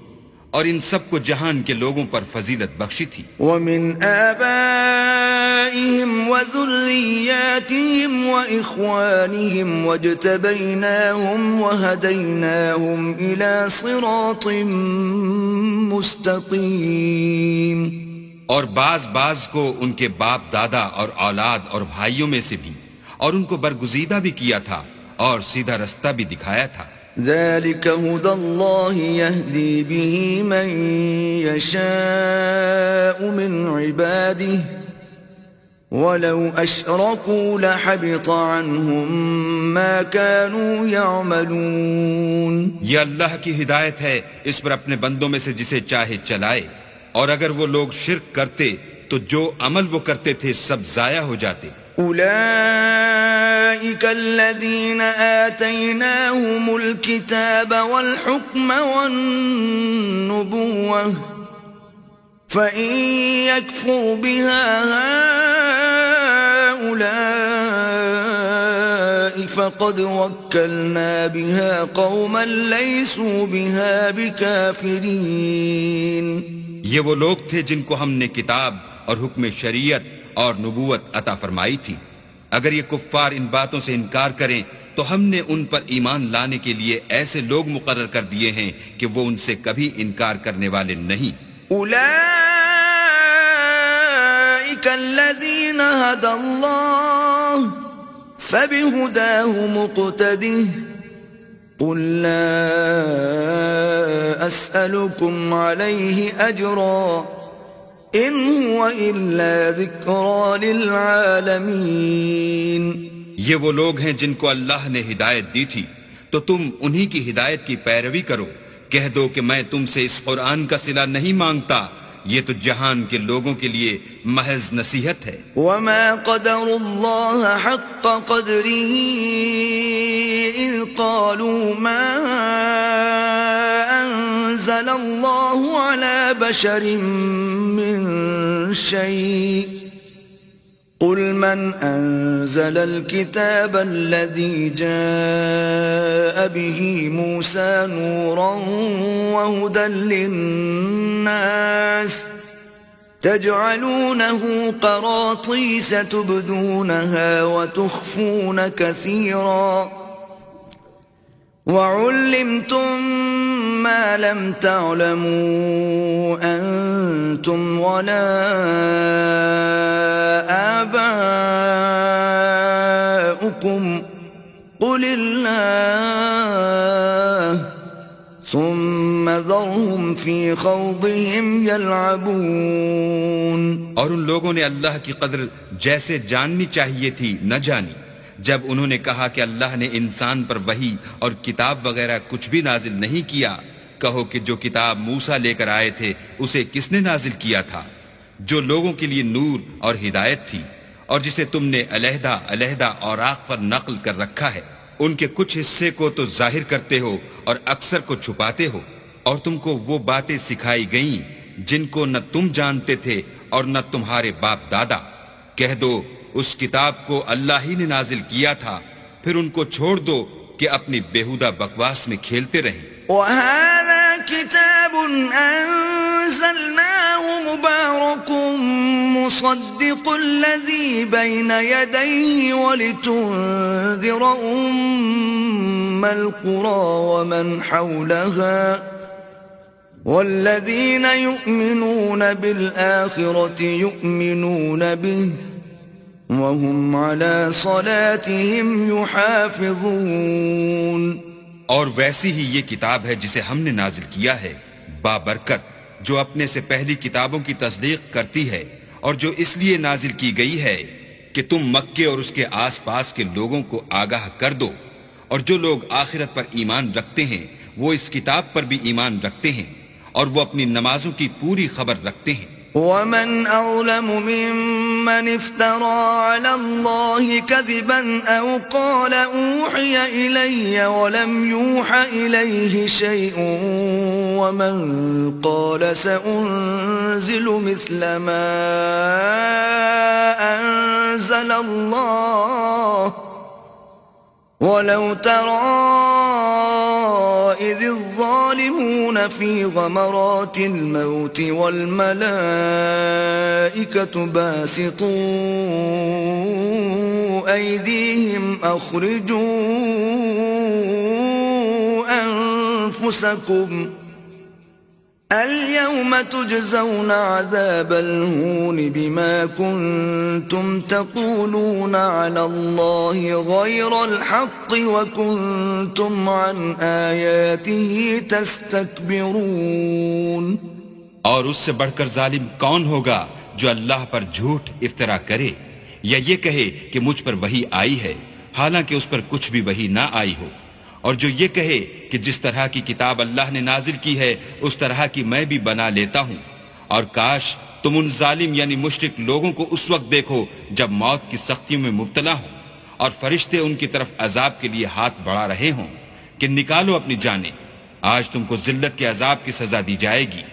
اور ان سب کو جہان کے لوگوں پر فضیلت بخشی تھی. وَمِنْ آبَائِهِمْ وَذُرِّيَّاتِهِمْ وَإِخْوَانِهِمْ وَاجْتَبَيْنَاهُمْ وَهَدَيْنَاهُمْ إِلَى صِرَاطٍ مُسْتَقِيمٍ. اور بعض کو ان کے باپ دادا اور اولاد اور بھائیوں میں سے بھی اور ان کو برگزیدہ بھی کیا تھا اور سیدھا رستہ بھی دکھایا تھا. ذَلِكَ هُدَى اللَّهِ يَهْدِي بِهِ مَن يَشَاءُ مِنْ عِبَادِهِ وَلَوْ أَشْرَكُوا لَحَبِطَ عَنْهُمْ مَا كَانُوا يَعْمَلُونَ. یہ اللہ کی ہدایت ہے اس پر اپنے بندوں میں سے جسے چاہے چلائے اور اگر وہ لوگ شرک کرتے تو جو عمل وہ کرتے تھے سب ضائع ہو جاتے. أولئك الذين آتيناهم الكتاب والحكم والنبوة فإن يكفر بها هؤلاء فقد وكلنا بها قوما ليسوا بها بكافرين. یہ وہ لوگ تھے جن کو ہم نے کتاب اور حکم شریعت اور نبوت عطا فرمائی تھی. اگر یہ کفار ان باتوں سے انکار کریں تو ہم نے ان پر ایمان لانے کے لیے ایسے لوگ مقرر کر دیے ہیں کہ وہ ان سے کبھی انکار کرنے والے نہیں. اولئک الذین ھدی اللہ فبہداہ مقتدہ قل لا اسألكم علیہ اجرا ان هو الا ذکری للعالمین. یہ وہ لوگ ہیں جن کو اللہ نے ہدایت دی تھی تو تم انہی کی ہدایت کی پیروی کرو. کہہ دو کہ میں تم سے اس قرآن کا صلہ نہیں مانگتا، یہ تو جہان کے لوگوں کے لیے محض نصیحت ہے. وما قدر اللہ حق قدره اذ قالوا ما انزل اللہ على بشر من شيء قل من انزل الكتاب الذي جاء به موسى نورا وهدى للناس تجعلونه قراطيس تبدونها وتخفون كثيرا وعلمتم ما لم تعلموا أنتم ولا آباؤكم قل الله ثم ذرهم في خوضهم يلعبون. اور ان لوگوں نے اللہ کی قدر جیسے جاننی چاہیے تھی نہ جانی جب انہوں نے کہا کہ اللہ نے انسان پر وحی اور کتاب وغیرہ کچھ بھی نازل نہیں کیا. کہو کہ جو کتاب موسیٰ لے کر آئے تھے اسے کس نے نازل کیا تھا؟ جو لوگوں کے لیے نور اور ہدایت تھی، اور جسے تم نے علیحدہ علیحدہ اوراق پر نقل کر رکھا ہے. ان کے کچھ حصے کو تو ظاہر کرتے ہو اور اکثر کو چھپاتے ہو. اور تم کو وہ باتیں سکھائی گئیں جن کو نہ تم جانتے تھے اور نہ تمہارے باپ دادا. کہہ دو اس کتاب کو اللہ ہی نے نازل کیا تھا، پھر ان کو چھوڑ دو کہ اپنی بیہودہ بکواس میں کھیلتے رہیں. وَهَذَا كِتَابٌ أَنزَلْنَاهُ مُبَارَكٌ مُصَدِّقُ الَّذِي بَيْنَ يَدَيْهِ وَلِتُنذِرَ أُمَّ الْقُرَى وَمَنْ حَوْلَهَا وَالَّذِينَ يُؤْمِنُونَ بِالْآخِرَةِ يُؤْمِنُونَ بِهِ وَهُمْ عَلَى صَلَاتِهِمْ يُحَافِظُونَ. اور ویسی ہی یہ کتاب ہے جسے ہم نے نازل کیا ہے بابرکت، جو اپنے سے پہلی کتابوں کی تصدیق کرتی ہے، اور جو اس لیے نازل کی گئی ہے کہ تم مکے اور اس کے آس پاس کے لوگوں کو آگاہ کر دو. اور جو لوگ آخرت پر ایمان رکھتے ہیں وہ اس کتاب پر بھی ایمان رکھتے ہیں، اور وہ اپنی نمازوں کی پوری خبر رکھتے ہیں. وَمَنْ أَظْلَمُ مِمَّنِ افْتَرَى عَلَى اللَّهِ كَذِبًا أَوْ قَالَ أُوحِيَ إِلَيَّ وَلَمْ يُوحَ إِلَيْهِ شَيْءٌ وَمَنْ قَالَ سَأُنْزِلُ مِثْلَ مَا أَنزَلَ اللَّهُ وَلَوْ تَرَى إِذِ الظَّالِمُونَ فِي غَمَرَاتِ الْمَوْتِ وَالْمَلَائِكَةُ بَاسِطُو أَيْدِيهِمْ أَخْرِجُوا أَنفُسَكُمْ الْيَوْمَ تُجْزَوْنَ عَذَابَ الْهُونِ بِمَا كُنْتُمْ تَقُولُونَ عَلَى اللَّهِ غَيْرَ الْحَقِّ وَكُنْتُمْ عَنْ آيَاتِهِ تَسْتَكْبِرُونَ. اور اس سے بڑھ کر ظالم کون ہوگا جو اللہ پر جھوٹ افطرا کرے یا یہ کہے کہ مجھ پر وحی آئی ہے حالانکہ اس پر کچھ بھی وحی نہ آئی ہو، اور جو یہ کہے کہ جس طرح کی کتاب اللہ نے نازل کی ہے اس طرح کی میں بھی بنا لیتا ہوں. اور کاش تم ان ظالم یعنی مشرک لوگوں کو اس وقت دیکھو جب موت کی سختیوں میں مبتلا ہوں اور فرشتے ان کی طرف عذاب کے لیے ہاتھ بڑھا رہے ہوں کہ نکالو اپنی جانیں، آج تم کو ذلت کے عذاب کی سزا دی جائے گی،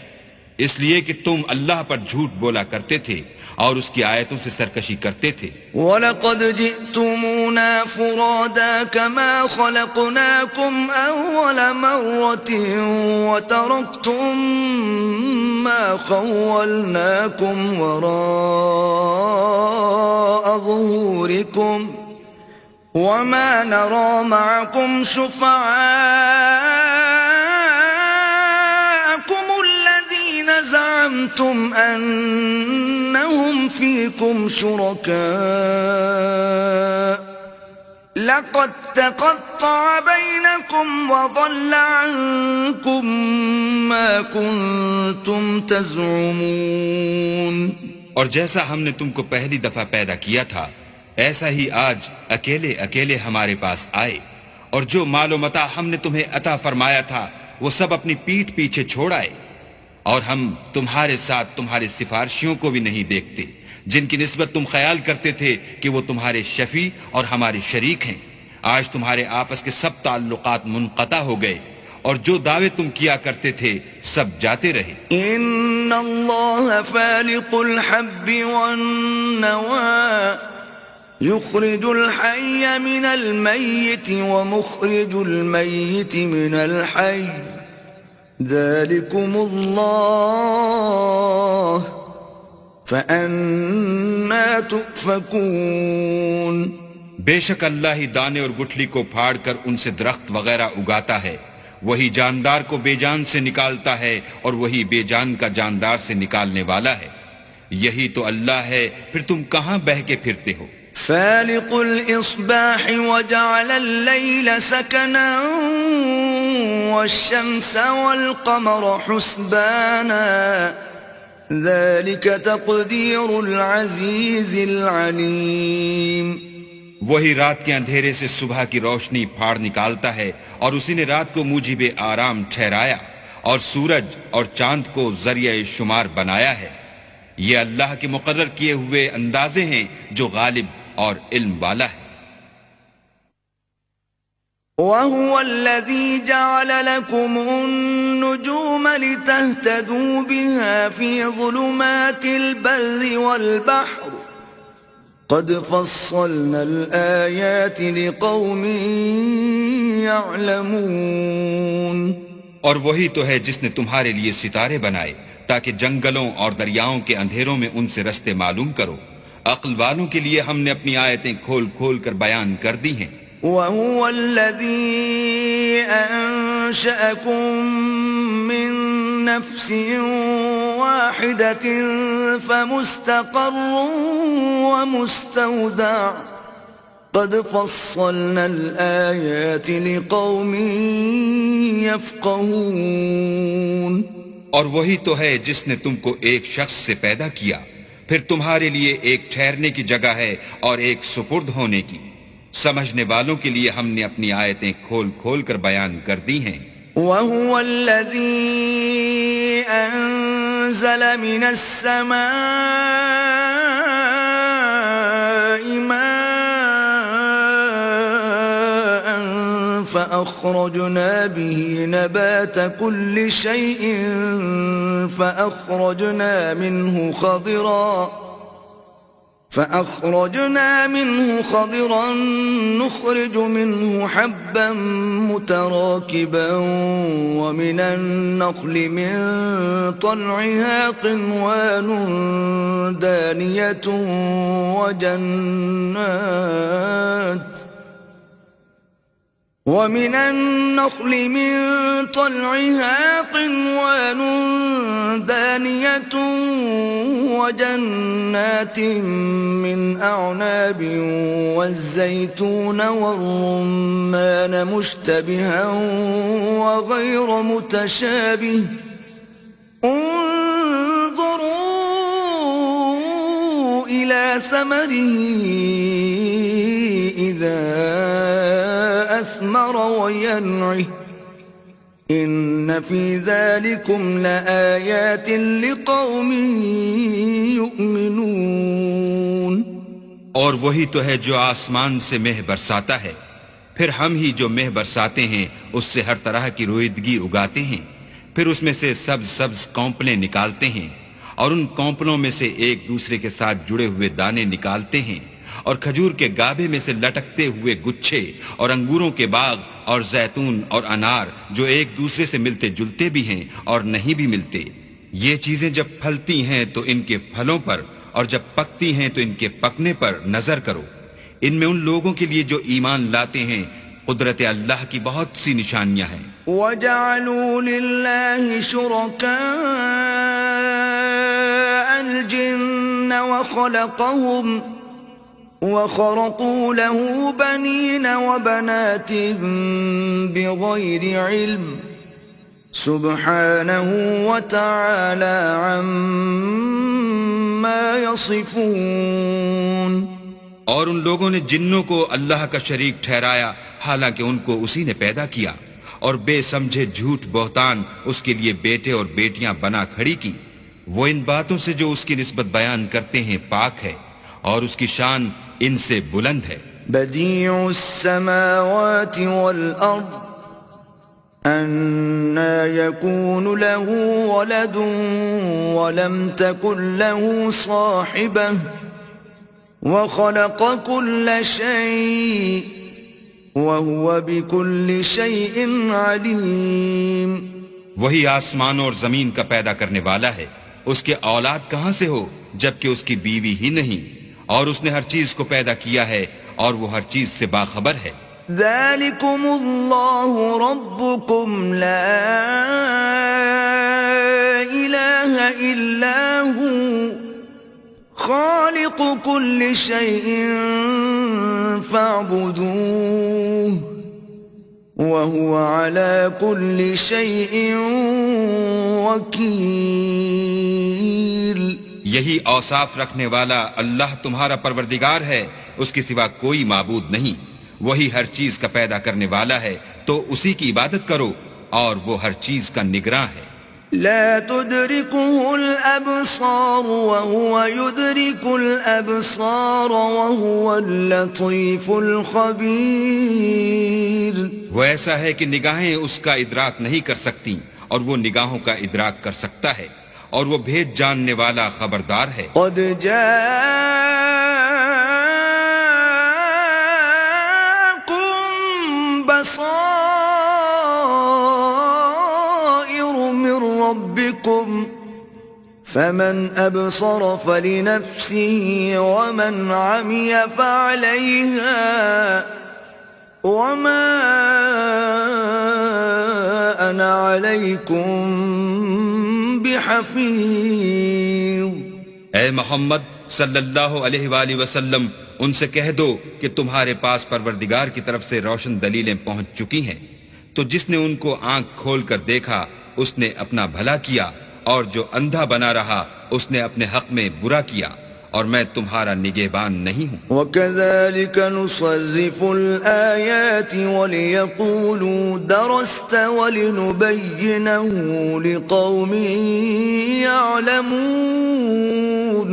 اس لیے کہ تم اللہ پر جھوٹ بولا کرتے تھے اور اس کی آیتوں سے سرکشی کرتے تھے. وَلَقَدْ جِئْتُمُونَا فُرَادَا كَمَا خَلَقْنَاكُمْ أَوَّلَ مَرَّةٍ وَتَرَكْتُمْ مَا خَوَّلْنَاكُمْ وَرَاءَ ظُهُورِكُمْ وَمَا نَرَى مَعَكُمْ شُفَعَاءَكُمُ الَّذِينَ زَعَمْتُمْ أَنَّهُمْ فِيكُمْ شُرَكَاءُ لَقَدْ تَقَطَّعَ بَيْنَكُمْ وَضَلَّ عَنْكُمْ مَا كُنْتُمْ تَزْعُمُونَ. اور جیسا ہم نے تم کو پہلی دفعہ پیدا کیا تھا ایسا ہی آج اکیلے اکیلے ہمارے پاس آئے، اور جو مال و متاع ہم نے تمہیں عطا فرمایا تھا وہ سب اپنی پیٹھ پیچھے چھوڑ آئے، اور ہم تمہارے ساتھ تمہارے سفارشیوں کو بھی نہیں دیکھتے جن کی نسبت تم خیال کرتے تھے کہ وہ تمہارے شفیع اور ہمارے شریک ہیں. آج تمہارے آپس کے سب تعلقات منقطع ہو گئے اور جو دعوے تم کیا کرتے تھے سب جاتے رہے. ان اللہ فالق الحب والنوى يخرج الحي من الميت ومخرج الميت من الحي ذلكم الله فأنا تؤفكون. بے شک اللہ ہی دانے اور گٹھلی کو پھاڑ کر ان سے درخت وغیرہ اگاتا ہے، وہی جاندار کو بے جان سے نکالتا ہے اور وہی بے جان کا جاندار سے نکالنے والا ہے، یہی تو اللہ ہے، پھر تم کہاں بہہ کے پھرتے ہو؟ فالق الإصباح وجعل الليل سكنا والشمس والقمر حسبانا ذلك تقدير العزيز العليم. وہی رات کے اندھیرے سے صبح کی روشنی پھاڑ نکالتا ہے اور اسی نے رات کو موجب آرام ٹھہرایا اور سورج اور چاند کو ذریعہ شمار بنایا ہے، یہ اللہ کے مقرر کیے ہوئے اندازے ہیں جو غالب اور علم والا ہے. وَهُوَ الَّذِي جَعَلَ لَكُمُ النُّجُومَ لِتَهْتَدُوا بِهَا فِي ظُلُمَاتِ الْبَرِّ وَالْبَحْرِ قَدْ فَصَّلْنَا الْآيَاتِ لِقَوْمٍ يَعْلَمُونَ. اور وہی تو ہے جس نے تمہارے لیے ستارے بنائے تاکہ جنگلوں اور دریاؤں کے اندھیروں میں ان سے رستے معلوم کرو. عقل والوں کے لیے ہم نے اپنی آیتیں کھول کھول کر بیان کر دی ہیں. وَهُوَ الَّذِي أَنشَأَكُم مِّن نَّفْسٍ وَاحِدَةٍ فَمُسْتَقَرٌّ وَمُسْتَوْدَعٌ قَدْ فَصَّلْنَا الْآيَاتِ لِقَوْمٍ يَفْقَهُونَ. اور وہی تو ہے جس نے تم کو ایک شخص سے پیدا کیا، پھر تمہارے لیے ایک ٹھہرنے کی جگہ ہے اور ایک سپرد ہونے کی. سمجھنے والوں کے لیے ہم نے اپنی آیتیں کھول کھول کر بیان کر دی ہیں. وَهُوَ الَّذِي أَنزَلَ مِنَ السَّمَاءِ مَاءً فَأَخْرَجْنَا بِهِ نَبَاتَ كُلِّ شَيْءٍ فأخرجنا منه خضرا نخرج منه حبا متراكبا ومن النخل من طلعها قنوان دانية ومن النخل من طلعها قنوان دانية وجنات من أعناب والزيتون والرمان مشتبها وغير متشابه انظروا إلى ثمره إذا أثمر وينعه إن في ذلكم لآيات لقوم يؤمنون. اور وہی تو ہے جو آسمان سے مہ برساتا ہے، پھر ہم ہی جو مہ برساتے ہیں اس سے ہر طرح کی رویدگی اگاتے ہیں، پھر اس میں سے سبز سبز کونپلیں نکالتے ہیں اور ان کونپلوں میں سے ایک دوسرے کے ساتھ جڑے ہوئے دانے نکالتے ہیں، اور کھجور کے گابے میں سے لٹکتے ہوئے گچھے، اور انگوروں کے باغ اور زیتون اور انار جو ایک دوسرے سے ملتے جلتے بھی ہیں اور نہیں بھی ملتے. یہ چیزیں جب پھلتی ہیں تو ان کے پھلوں پر، اور جب پکتی ہیں تو ان کے پکنے پر نظر کرو. ان میں ان لوگوں کے لیے جو ایمان لاتے ہیں قدرت اللہ کی بہت سی نشانیاں ہیں. وَجَعَلُوا لِلَّهِ شُرَكَاءَ الْجِنَّ وَخَرَقُوا لَهُ بَنِينَ وَبَنَاتٍ بِغَيْرِ عِلْمٍ سُبْحَانَهُ وَتَعَالَى عَمَّا يَصِفُونَ. اور ان لوگوں نے جنوں کو اللہ کا شریک ٹھہرایا حالانکہ ان کو اسی نے پیدا کیا، اور بے سمجھے جھوٹ بہتان اس کے لیے بیٹے اور بیٹیاں بنا کھڑی کی. وہ ان باتوں سے جو اس کی نسبت بیان کرتے ہیں پاک ہے، اور اس کی شان ان سے بلند ہے. بدیع السماوات والارض أَنَّى يَكُونُ لَهُ وَلَدٌ وَلَمْ تَكُنْ لَهُ صَاحِبَةٌ وَخَلَقَ كُلَّ شَيْءٍ وَهُوَ بِكُلِّ شَيْءٍ عَلِيمٌ. وہی آسمانوں اور زمین کا پیدا کرنے والا ہے، اس کے اولاد کہاں سے ہو جبکہ اس کی بیوی ہی نہیں، اور اس نے ہر چیز کو پیدا کیا ہے اور وہ ہر چیز سے باخبر ہے. ذلكم الله ربكم لا إله إلا هو خالق كل شيء فاعبدوه وهو على كل شيء وكيل. یہی اوصاف رکھنے والا اللہ تمہارا پروردگار ہے، اس کے سوا کوئی معبود نہیں. وہی ہر چیز کا پیدا کرنے والا ہے، تو اسی کی عبادت کرو، اور وہ ہر چیز کا نگراں ہے. لا تدركه الأبصار وهو يدرك الأبصار وهو اللطيف الخبير. وہ ایسا ہے کہ نگاہیں اس کا ادراک نہیں کر سکتی، اور وہ نگاہوں کا ادراک کر سکتا ہے، اور وہ بھید جاننے والا خبردار ہے. قد جاءكم بصائر من ربكم فمن أبصر فلنفسه ومن عمي فعليها وما أنا عليكم بحفيظ. اے محمد صلی اللہ علیہ وآلہ وسلم، ان سے کہہ دو کہ تمہارے پاس پروردگار کی طرف سے روشن دلیلیں پہنچ چکی ہیں، تو جس نے ان کو آنکھ کھول کر دیکھا اس نے اپنا بھلا کیا، اور جو اندھا بنا رہا اس نے اپنے حق میں برا کیا، اور میں تمہارا نگہبان نہیں ہوں. وَكَذَلِكَ نُصَرِّفُ الْآيَاتِ وَلِيَقُولُوا دَرَسْتَ وَلِنُبَيِّنَهُ لِقَوْمٍ يَعْلَمُونَ.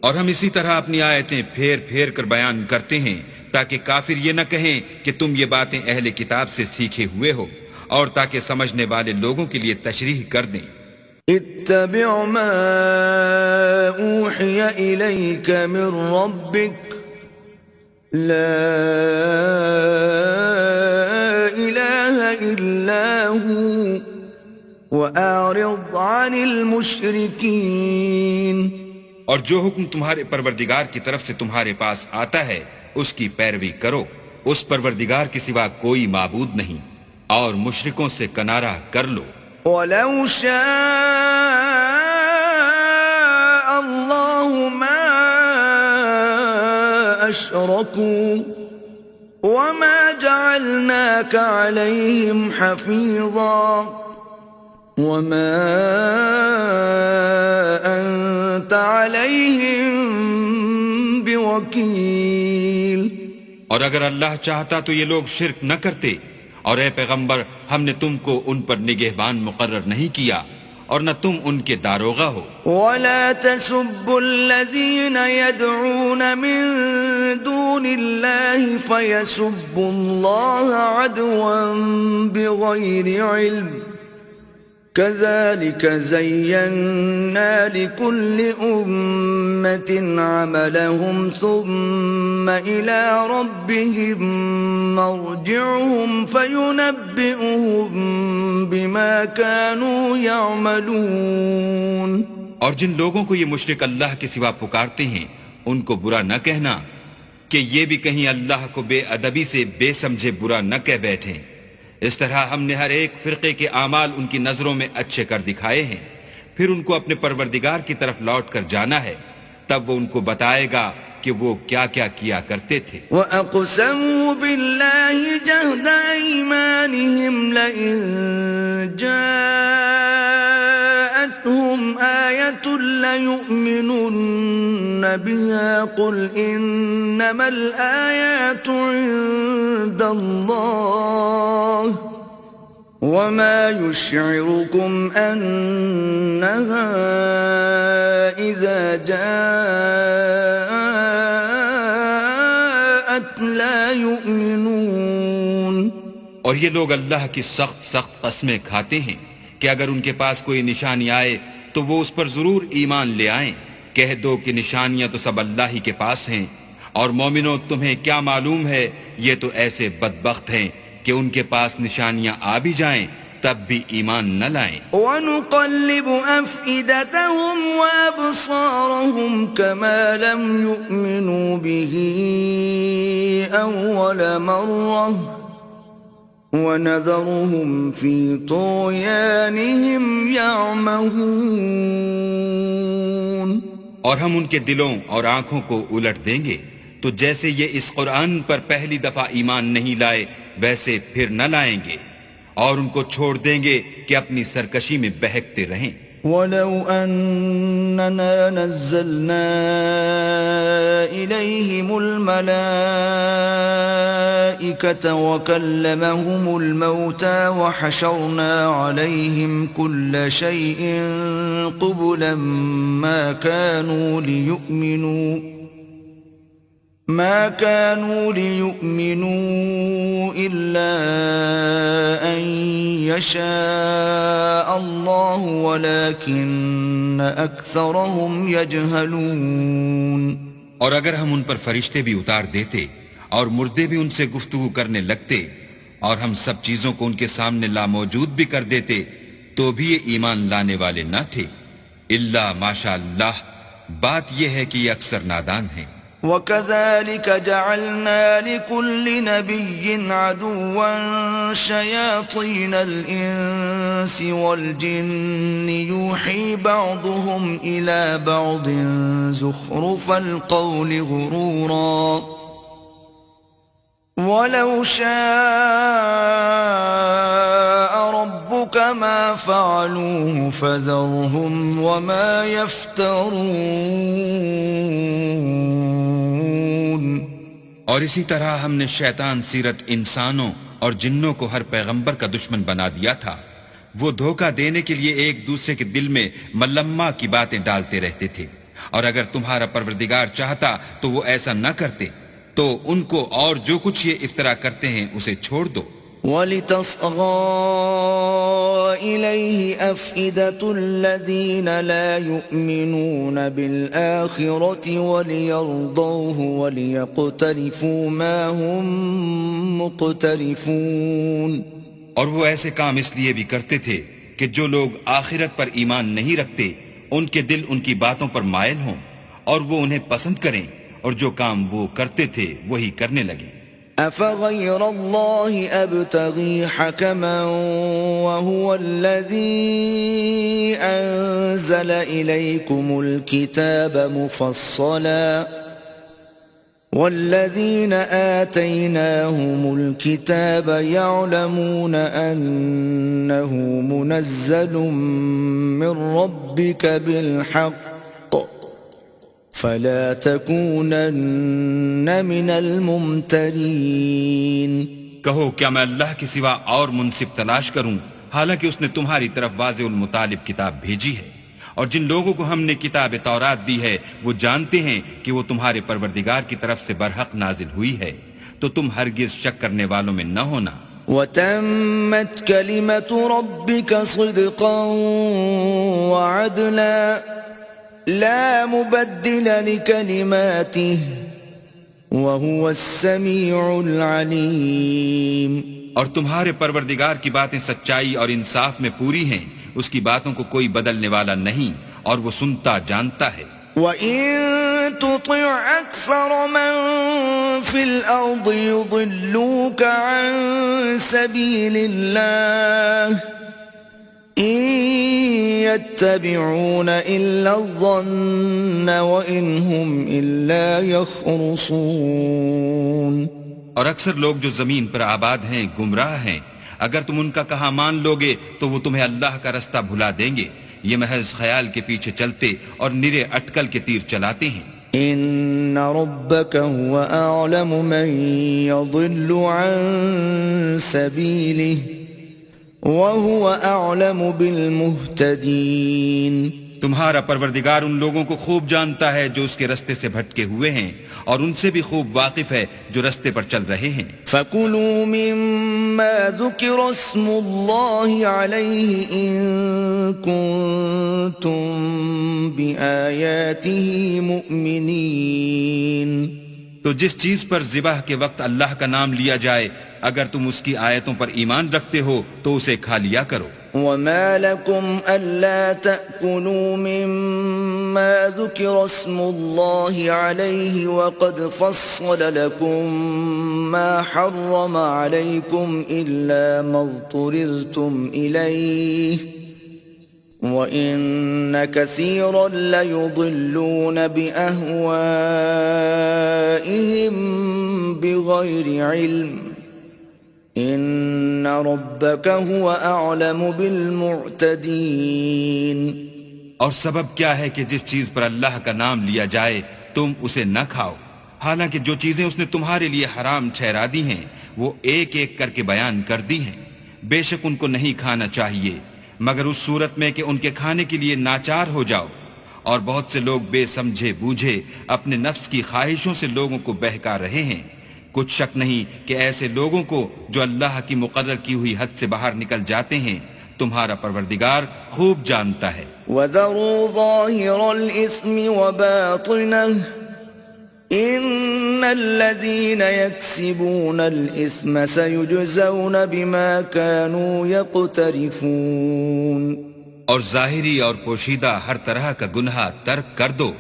اور ہم اسی طرح اپنی آیتیں پھیر پھیر کر بیان کرتے ہیں تاکہ کافر یہ نہ کہیں کہ تم یہ باتیں اہل کتاب سے سیکھے ہوئے ہو، اور تاکہ سمجھنے والے لوگوں کے لیے تشریح کر دیں. اتبع ما اوحی الیک من ربک لا الہ الا ہو واعرض عن المشرکین. اور جو حکم تمہارے پروردگار کی طرف سے تمہارے پاس آتا ہے اس کی پیروی کرو، اس پروردگار کے سوا کوئی معبود نہیں، اور مشرکوں سے کنارہ کر لو. وَلَوْ شَاءَ اللَّهُ مَا أَشْرَكُوا وَمَا جَعَلْنَاكَ عَلَيْهِمْ حَفِيظًا وَمَا أَنْتَ عَلَيْهِمْ بِوَكِيلٍ. اور اگر اللہ چاہتا تو یہ لوگ شرک نہ کرتے، اور اے پیغمبر ہم نے تم کو ان پر نگہبان مقرر نہیں کیا، اور نہ تم ان کے داروغہ ہو. وَلَا تَسُبُّوا الَّذِينَ يَدْعُونَ مِن دُونِ اللَّهِ فَيَسُبُّوا اللَّهَ عَدْوًا بِغَيْرِ عِلْمٍ كَذَلِكَ زَيَّنَّا لِكُلِّ أُمَّةٍ عَمَلَهُمْ ثُمَّ إِلَى رَبِّهِمْ مَرْجِعُهُمْ فَيُنَبِّئُهُم بِمَا كَانُوا يَعْمَلُونَ. اور جن لوگوں کو یہ مشرک اللہ کے سوا پکارتے ہیں ان کو برا نہ کہنا کہ یہ بھی کہیں اللہ کو بے ادبی سے بے سمجھے برا نہ کہہ بیٹھیں. اس طرح ہم نے ہر ایک فرقے کے اعمال ان کی نظروں میں اچھے کر دکھائے ہیں، پھر ان کو اپنے پروردگار کی طرف لوٹ کر جانا ہے، تب وہ ان کو بتائے گا کہ وہ کیا کیا کیا کرتے تھے. وَأَقْسَمُوا بِاللَّهِ جَهْدَ أَيْمَانِهِمْ لَئِن جَاءَتْهُمْ آيَةٌ لَيُؤْمِنُنَّ بِهَا قُلْ إِنَّمَا الْآيَاتُ عِندَ اللَّهِ وَمَا يُشْعِرُكُمْ أَنَّهَا إِذَا جَاءَتْ لَا يُؤْمِنُونَ. اور یہ لوگ اللہ کی سخت قسمیں کھاتے ہیں کہ اگر ان کے پاس کوئی نشانی آئے تو وہ اس پر ضرور ایمان لے آئیں. کہہ دو کہ نشانیاں تو سب اللہ ہی کے پاس ہیں، اور مومنوں تمہیں کیا معلوم ہے، یہ تو ایسے بدبخت ہیں کہ ان کے پاس نشانیاں آ بھی جائیں تب بھی ایمان نہ لائیں. وَنُقَلِّبُ أَفْئِدَتَهُمْ وَأَبْصَارَهُمْ كَمَا لَمْ يُؤْمِنُوا بِهِ أَوَّلَ مَرَّةٍ وَنَذَرُهُمْ فِي طُغْيَانِهِمْ يَعْمَهُونَ. اور ہم ان کے دلوں اور آنکھوں کو الٹ دیں گے تو جیسے یہ اس قرآن پر پہلی دفعہ ایمان نہیں لائے ویسے پھر نہ لائیں گے، اور ان کو چھوڑ دیں گے کہ اپنی سرکشی میں بہکتے رہیں. وَلَوْ أَنَّنَا نَزَّلْنَا إِلَيْهِمُ الْمَلَائِكَةَ وَكَلَّمَهُمُ الْمَوْتَى وَحَشَرْنَا عَلَيْهِمْ كُلَّ شَيْءٍ قُبُلًا ما كانوا ليؤمنوا إلا أن يشاء الله ولكن أكثرهم يجهلون. اور اگر ہم ان پر فرشتے بھی اتار دیتے اور مردے بھی ان سے گفتگو کرنے لگتے اور ہم سب چیزوں کو ان کے سامنے لاموجود بھی کر دیتے تو بھی یہ ایمان لانے والے نہ تھے. الا ماشاء اللہ، بات یہ ہے کہ یہ اکثر نادان ہیں. وَكَذَلِكَ جَعَلْنَا لِكُلِّ نَبِيٍّ عَدُوًّا شَيَاطِينَ الْإِنسِ وَالْجِنِّ يُوحِي بَعْضُهُمْ إِلَى بَعْضٍ زُخْرُفَ الْقَوْلِ غُرُورًا وَلَوْ شَاءَ رَبُّكَ مَا فَعَلُوهُ فَذَرْهُمْ وَمَا يَفْتَرُونَ. اور اسی طرح ہم نے شیطان سیرت انسانوں اور جنوں کو ہر پیغمبر کا دشمن بنا دیا تھا. وہ دھوکہ دینے کے لیے ایک دوسرے کے دل میں ملمہ کی باتیں ڈالتے رہتے تھے، اور اگر تمہارا پروردگار چاہتا تو وہ ایسا نہ کرتے. تو ان کو اور جو کچھ یہ افطرا کرتے ہیں اسے چھوڑ دو. وَلِتَصْغَىٰ إِلَيْهِ أَفْئِدَةُ الَّذِينَ لَا يُؤْمِنُونَ بِالْآخِرَةِ وَلِيَرْضَوْهُ وَلِيَقْتَرِفُوا مَا هُمْ مُقْتَرِفُونَ. اور وہ ایسے کام اس لیے بھی کرتے تھے کہ جو لوگ آخرت پر ایمان نہیں رکھتے ان کے دل ان کی باتوں پر مائل ہوں اور وہ انہیں پسند کریں، اور جو کام وہ کرتے تھے وہی کرنے لگے. أَفَغَيْرَ اللَّهِ أَبْتَغِي حَكَمًا وَهُوَ الَّذِي أَنزَلَ إِلَيْكُمُ الْكِتَابَ مُفَصَّلًا وَالَّذِينَ آتَيْنَاهُمُ الْكِتَابَ يَعْلَمُونَ أَنَّهُ مُنَزَّلٌ مِّن رَّبِّكَ بِالْحَقِّ فَلَا تَكُونَنَّ مِنَ الْمُمْتَرِينَ. کہو کیا میں اللہ کے سوا اور منصف تلاش کروں، حالانکہ اس نے تمہاری طرف واضح المطالب کتاب بھیجی ہے. اور جن لوگوں کو ہم نے کتاب تورات دی ہے وہ جانتے ہیں کہ وہ تمہارے پروردگار کی طرف سے برحق نازل ہوئی ہے، تو تم ہرگز شک کرنے والوں میں نہ ہونا. وَتَمَّتْ كَلِمَةُ رَبِّكَ صِدْقًا وَعَدْلًا لا مبدل لكلماته وهو السميع العليم. اور تمہارے پروردگار کی باتیں سچائی اور انصاف میں پوری ہیں، اس کی باتوں کو کوئی بدلنے والا نہیں، اور وہ سنتا جانتا ہے. وَإِن تُطِعْ أَكْثَرَ مَن فِي الْأَرْضِ يُضِلُّوكَ عَن سَبِيلِ اللَّهِ إِن يَتَّبِعُونَ إِلَّا الظَّنَّ وَإِنْ هُمْ إِلَّا يَخْرُصُونَ. اور اکثر لوگ جو زمین پر آباد ہیں گمراہ ہیں، اگر تم ان کا کہا مان لوگے تو وہ تمہیں اللہ کا رستہ بھلا دیں گے. یہ محض خیال کے پیچھے چلتے اور نرے اٹکل کے تیر چلاتے ہیں. إِنَّ رَبَّكَ هُوَ أَعْلَمُ مَن يَضِلُّ عَن سَبِيلِهِ وَهُوَ أَعْلَمُ بِالْمُهْتَدِينَ. تمہارا پروردگار ان لوگوں کو خوب جانتا ہے جو اس کے رستے سے بھٹکے ہوئے ہیں، اور ان سے بھی خوب واقف ہے جو رستے پر چل رہے ہیں. فَكُلُوا مِمَّا ذُكِرَ اسْمُ اللَّهِ عَلَيْهِ إِن كُنتُم بِآيَاتِهِ مُؤْمِنِينَ. تو جس چیز پر ذبح کے وقت اللہ کا نام لیا جائے اگر تم اس کی آیتوں پر ایمان رکھتے ہو تو اسے کھا لیا کرو۔ وما لكم ألا تأكلوا مما ذكر اسم الله عليه وقد فصل لكم ما حرم عليكم إلا ما اضطررتم إليه وإن كثيرا ليضلون بأهوائهم بغير علم ان ربک هو اعلم بالمعتدین۔ اور سبب کیا ہے کہ جس چیز پر اللہ کا نام لیا جائے تم اسے نہ کھاؤ، حالانکہ جو چیزیں اس نے تمہارے لیے حرام ٹھہرا دی ہیں وہ ایک ایک کر کے بیان کر دی ہیں۔ بے شک ان کو نہیں کھانا چاہیے مگر اس صورت میں کہ ان کے کھانے کے لیے ناچار ہو جاؤ، اور بہت سے لوگ بے سمجھے بوجھے اپنے نفس کی خواہشوں سے لوگوں کو بہکا رہے ہیں۔ کچھ شک نہیں کہ ایسے لوگوں کو جو اللہ کی مقرر کی ہوئی حد سے باہر نکل جاتے ہیں تمہارا پروردگار خوب جانتا ہے۔ وَذَرُوا ظَاهِرَ الْإِثْمِ وَبَاطِنَهُ إِنَّ الَّذِينَ يَكْسِبُونَ الْإِثْمَ سَيُجْزَوْنَ بِمَا كَانُوا يَقْتَرِفُونَ۔ اور ظاہری اور پوشیدہ ہر طرح کا گناہ ترک کر دو،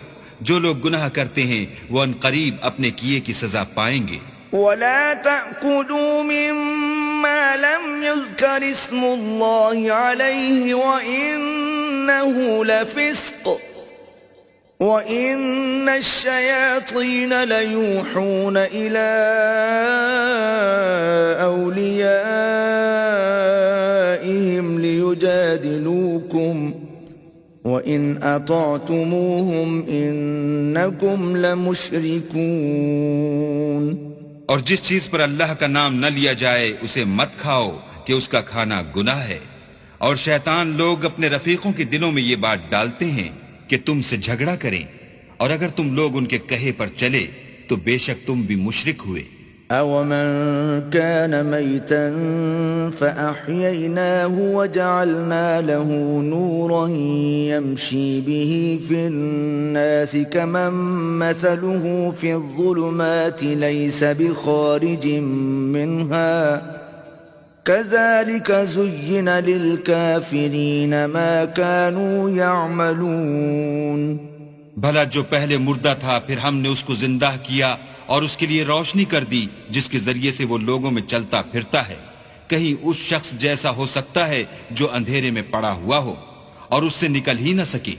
جو لوگ گناہ کرتے ہیں وہ ان قریب اپنے کیے کی سزا پائیں گے۔ ولا تأكلوا مما لم يذكر اسم الله عليه وإنه لفسق وإن الشياطين ليوحون إلى أوليائهم ليجادلوكم وَإِنْ أَطَعْتُمُوهُمْ إِنَّكُمْ لَمُشْرِكُونَ۔ اور جس چیز پر اللہ کا نام نہ لیا جائے اسے مت کھاؤ کہ اس کا کھانا گناہ ہے، اور شیطان لوگ اپنے رفیقوں کے دلوں میں یہ بات ڈالتے ہیں کہ تم سے جھگڑا کریں، اور اگر تم لوگ ان کے کہے پر چلے تو بے شک تم بھی مشرک ہوئے۔ أَوَمَنْ كَانَ مَيْتًا فَأَحْيَيْنَاهُ وَجَعَلْنَا لَهُ نُورًا يَمْشِي بِهِ فِي النَّاسِ كَمَنْ مَثَلُهُ فِي الظُّلُمَاتِ لَيْسَ بِخَارِجٍ مِّنْهَا كَذَلِكَ زُيِّنَ لِلْكَافِرِينَ مَا كَانُوا يَعْمَلُونَ۔ بھلا جو پہلے مردہ تھا پھر ہم نے اس کو زندہ کیا اور اس کے لیے روشنی کر دی جس کے ذریعے سے وہ لوگوں میں چلتا پھرتا ہے، کہیں اس شخص جیسا ہو سکتا ہے جو اندھیرے میں پڑا ہوا ہو اور اس سے نکل ہی نہ سکے۔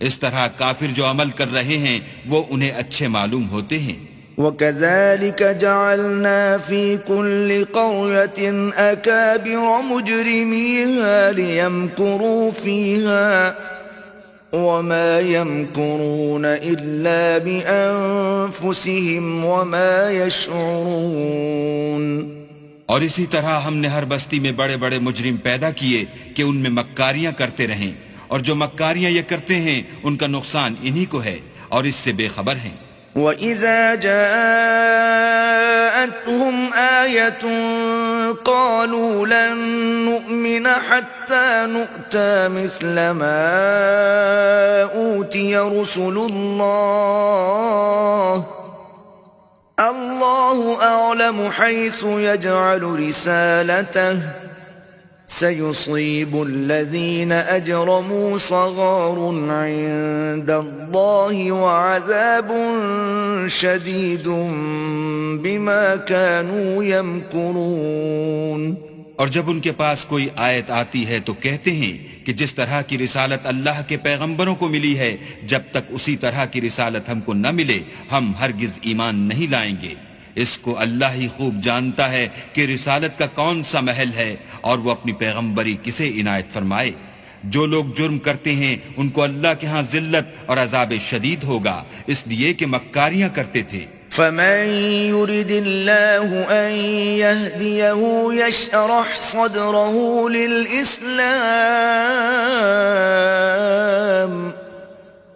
اس طرح کافر جو عمل کر رہے ہیں وہ انہیں اچھے معلوم ہوتے ہیں۔ وَكَذَلِكَ جَعَلْنَا فِي كُلِّ قَرْيَةٍ أَكَابِرَ مُجْرِمِيهَا لِيَمْكُرُوا فِيهَا وَمَا يَمْكُرُونَ إِلَّا بِأَنفُسِهِمْ وَمَا يَشْعُرُونَ۔ اور اسی طرح ہم نے ہر بستی میں بڑے بڑے مجرم پیدا کیے کہ ان میں مکاریاں کرتے رہیں، اور جو مکاریاں یہ کرتے ہیں ان کا نقصان انہی کو ہے اور اس سے بے خبر ہیں۔ وَإِذَا جَاءَتْهُمْ آيَةٌ قَالُوا لَن نُّؤْمِنَ حَتَّى نُؤْتَى مِثْلَ مَا أُوتِيَ رُسُلُ اللَّهُ أَعْلَمُ حَيْثُ يَجْعَلُ رِسَالَتَهُ سَيُصِيبُ الَّذِينَ أَجْرَمُوا صَغَارٌ عِندَ اللَّهِ وَعَذَابٌ شَدِيدٌ بِمَا كَانُوا يَمْكُرُونَ۔ اور جب ان کے پاس کوئی آیت آتی ہے تو کہتے ہیں کہ جس طرح کی رسالت اللہ کے پیغمبروں کو ملی ہے جب تک اسی طرح کی رسالت ہم کو نہ ملے ہم ہرگز ایمان نہیں لائیں گے۔ اس کو اللہ ہی خوب جانتا ہے کہ رسالت کا کون سا محل ہے اور وہ اپنی پیغمبری کسے عنایت فرمائے۔ جو لوگ جرم کرتے ہیں ان کو اللہ کے ہاں ذلت اور عذاب شدید ہوگا، اس لیے کہ مکاریاں کرتے تھے۔ فَمَن يُرِدِ اللَّهُ أَن يَهْدِيَهُ يَشْرَحْ صَدْرَهُ لِلْإِسْلَامِ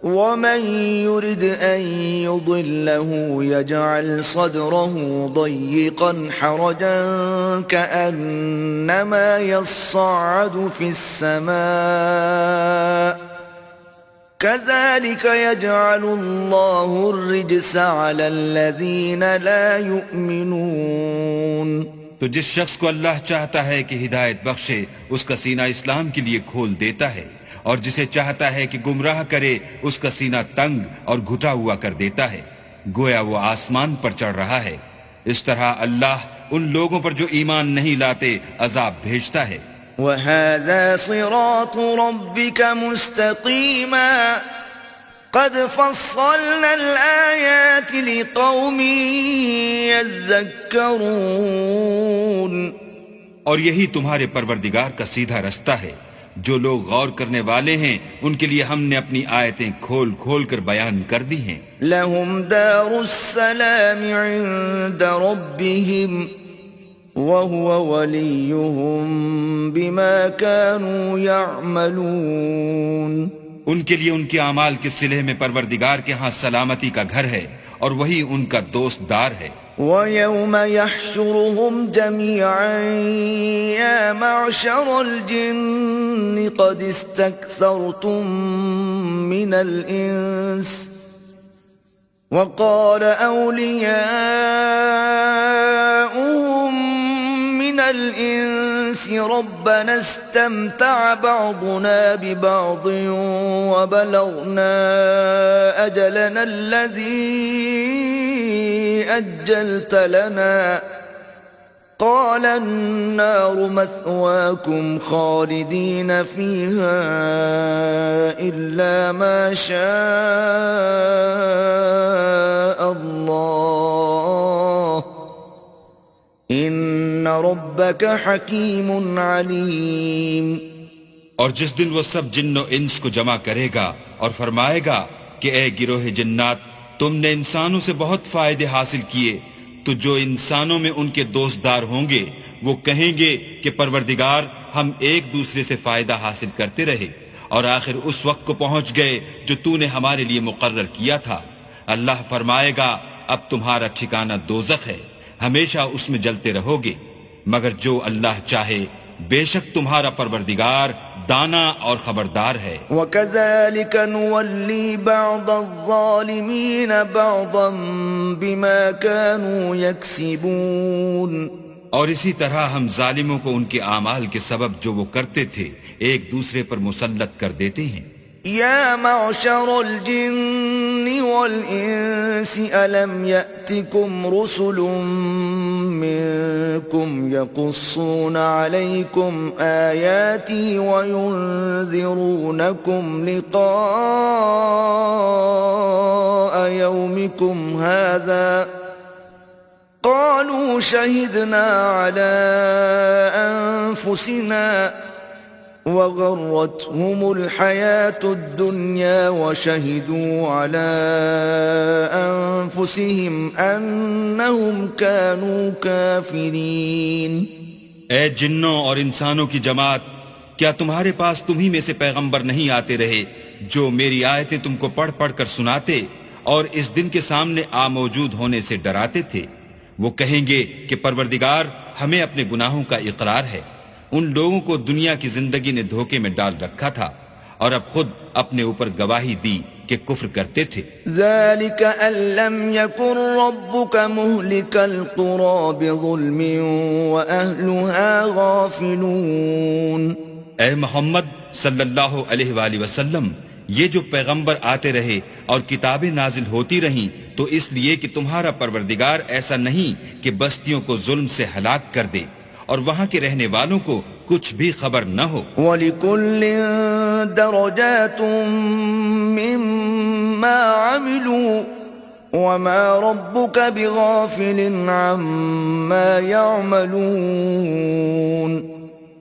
وَمَن يُرِدْ أَن يُضِلَّهُ يَجْعَلْ صَدْرَهُ ضَيِّقًا حَرَجًا كَأَنَّمَا يَصَّعَّدُ فِي السَّمَاءِ كذلك يجعل الله الرجس على الذين لا يؤمنون. تو جس شخص کو اللہ چاہتا ہے کہ ہدایت بخشے اس کا سینہ اسلام کے لیے کھول دیتا ہے، اور جسے چاہتا ہے کہ گمراہ کرے اس کا سینہ تنگ اور گھٹا ہوا کر دیتا ہے، گویا وہ آسمان پر چڑھ رہا ہے. اس طرح اللہ ان لوگوں پر جو ایمان نہیں لاتے عذاب بھیجتا ہے. وهذا صراط ربك مستقيما قد فصلنا الآيات لقوم يذكرون. اور یہی تمہارے پروردگار کا سیدھا رستہ ہے، جو لوگ غور کرنے والے ہیں ان کے لیے ہم نے اپنی آیتیں کھول کھول کر بیان کر دی ہیں. لهم دار السلام عند ربهم وهو وليهم بما كانوا يعملون. ان کے لیے ان کے اعمال کے صلح میں پروردگار کے ہاں سلامتی کا گھر ہے اور وہی ان کا دوست دار ہے. وَيَوْمَ يَحْشُرُهُمْ جَمِيعًا يَا مَعْشَرَ الْجِنِّ قَدِ اسْتَكْثَرْتُم مِّنَ الْإِنسِ وَقَالَ أَوْلِيَاؤُهُم مِّنَ الْإِنسِ رَبَّنَا اسْتَمْتَعَ بَعْضُنَا بِبَعْضٍ وَبَلَغْنَا أَجَلَنَا الَّذِي أجلت لنا قال النار مثواكم خالدين فيها إلا ما شاء الله إن ربك حكيم عليم. اور جس دن وہ سب جن و انس کو جمع کرے گا اور فرمائے گا کہ اے گروہ جنات، تم نے انسانوں سے بہت فائدے حاصل کیے، تو جو انسانوں میں ان کے دوستدار ہوں گے وہ کہیں گے کہ پروردگار ہم ایک دوسرے سے فائدہ حاصل کرتے رہے اور آخر اس وقت کو پہنچ گئے جو تو نے ہمارے لیے مقرر کیا تھا. اللہ فرمائے گا اب تمہارا ٹھکانہ دوزخ ہے، ہمیشہ اس میں جلتے رہو گے، مگر جو اللہ چاہے بے شک تمہارا پروردگار دانا اور خبردار ہے. وَكَذَلِكَ نُوَلِّي بَعْضَ الظَّالِمِينَ بَعْضًا بِمَا كَانُوا يَكْسِبُونَ. اور اسی طرح ہم ظالموں کو ان کے اعمال کے سبب جو وہ کرتے تھے ایک دوسرے پر مسلط کر دیتے ہیں. يا معشر الجن والإنس ألم يأتكم رسل منكم يقصون عليكم آياتي وينذرونكم لقاء يومكم هذا قالوا شهدنا على أنفسنا وغرتهم الحياة الدنيا وشهدوا على أنفسهم أنهم كانوا كافرين. اے جنوں اور انسانوں کی جماعت، کیا تمہارے پاس تمہیں میں سے پیغمبر نہیں آتے رہے جو میری آیتیں تم کو پڑھ پڑھ کر سناتے اور اس دن کے سامنے موجود ہونے سے ڈراتے تھے؟ وہ کہیں گے کہ پروردگار ہمیں اپنے گناہوں کا اقرار ہے، ان لوگوں کو دنیا کی زندگی نے دھوکے میں ڈال رکھا تھا اور اب خود اپنے اوپر گواہی دی کہ کفر کرتے تھے. ذَلِكَ أَن لَّمْ يَكُن رَّبُّكَ مُهْلِكَ الْقُرَىٰ بِظُلْمٍ وَأَهْلُهَا غَافِلُونَ. اے محمد صلی اللہ علیہ وآلہ وسلم، یہ جو پیغمبر آتے رہے اور کتابیں نازل ہوتی رہیں تو اس لیے کہ تمہارا پروردگار ایسا نہیں کہ بستیوں کو ظلم سے ہلاک کر دے اور وہاں کے رہنے والوں کو کچھ بھی خبر نہ ہو. وَلِكُلٍّ دَرَجَاتٌ مِّمَّا عَمِلُوا وَمَا رَبُّكَ بِغَافِلٍ عَمَّا يَعْمَلُونَ.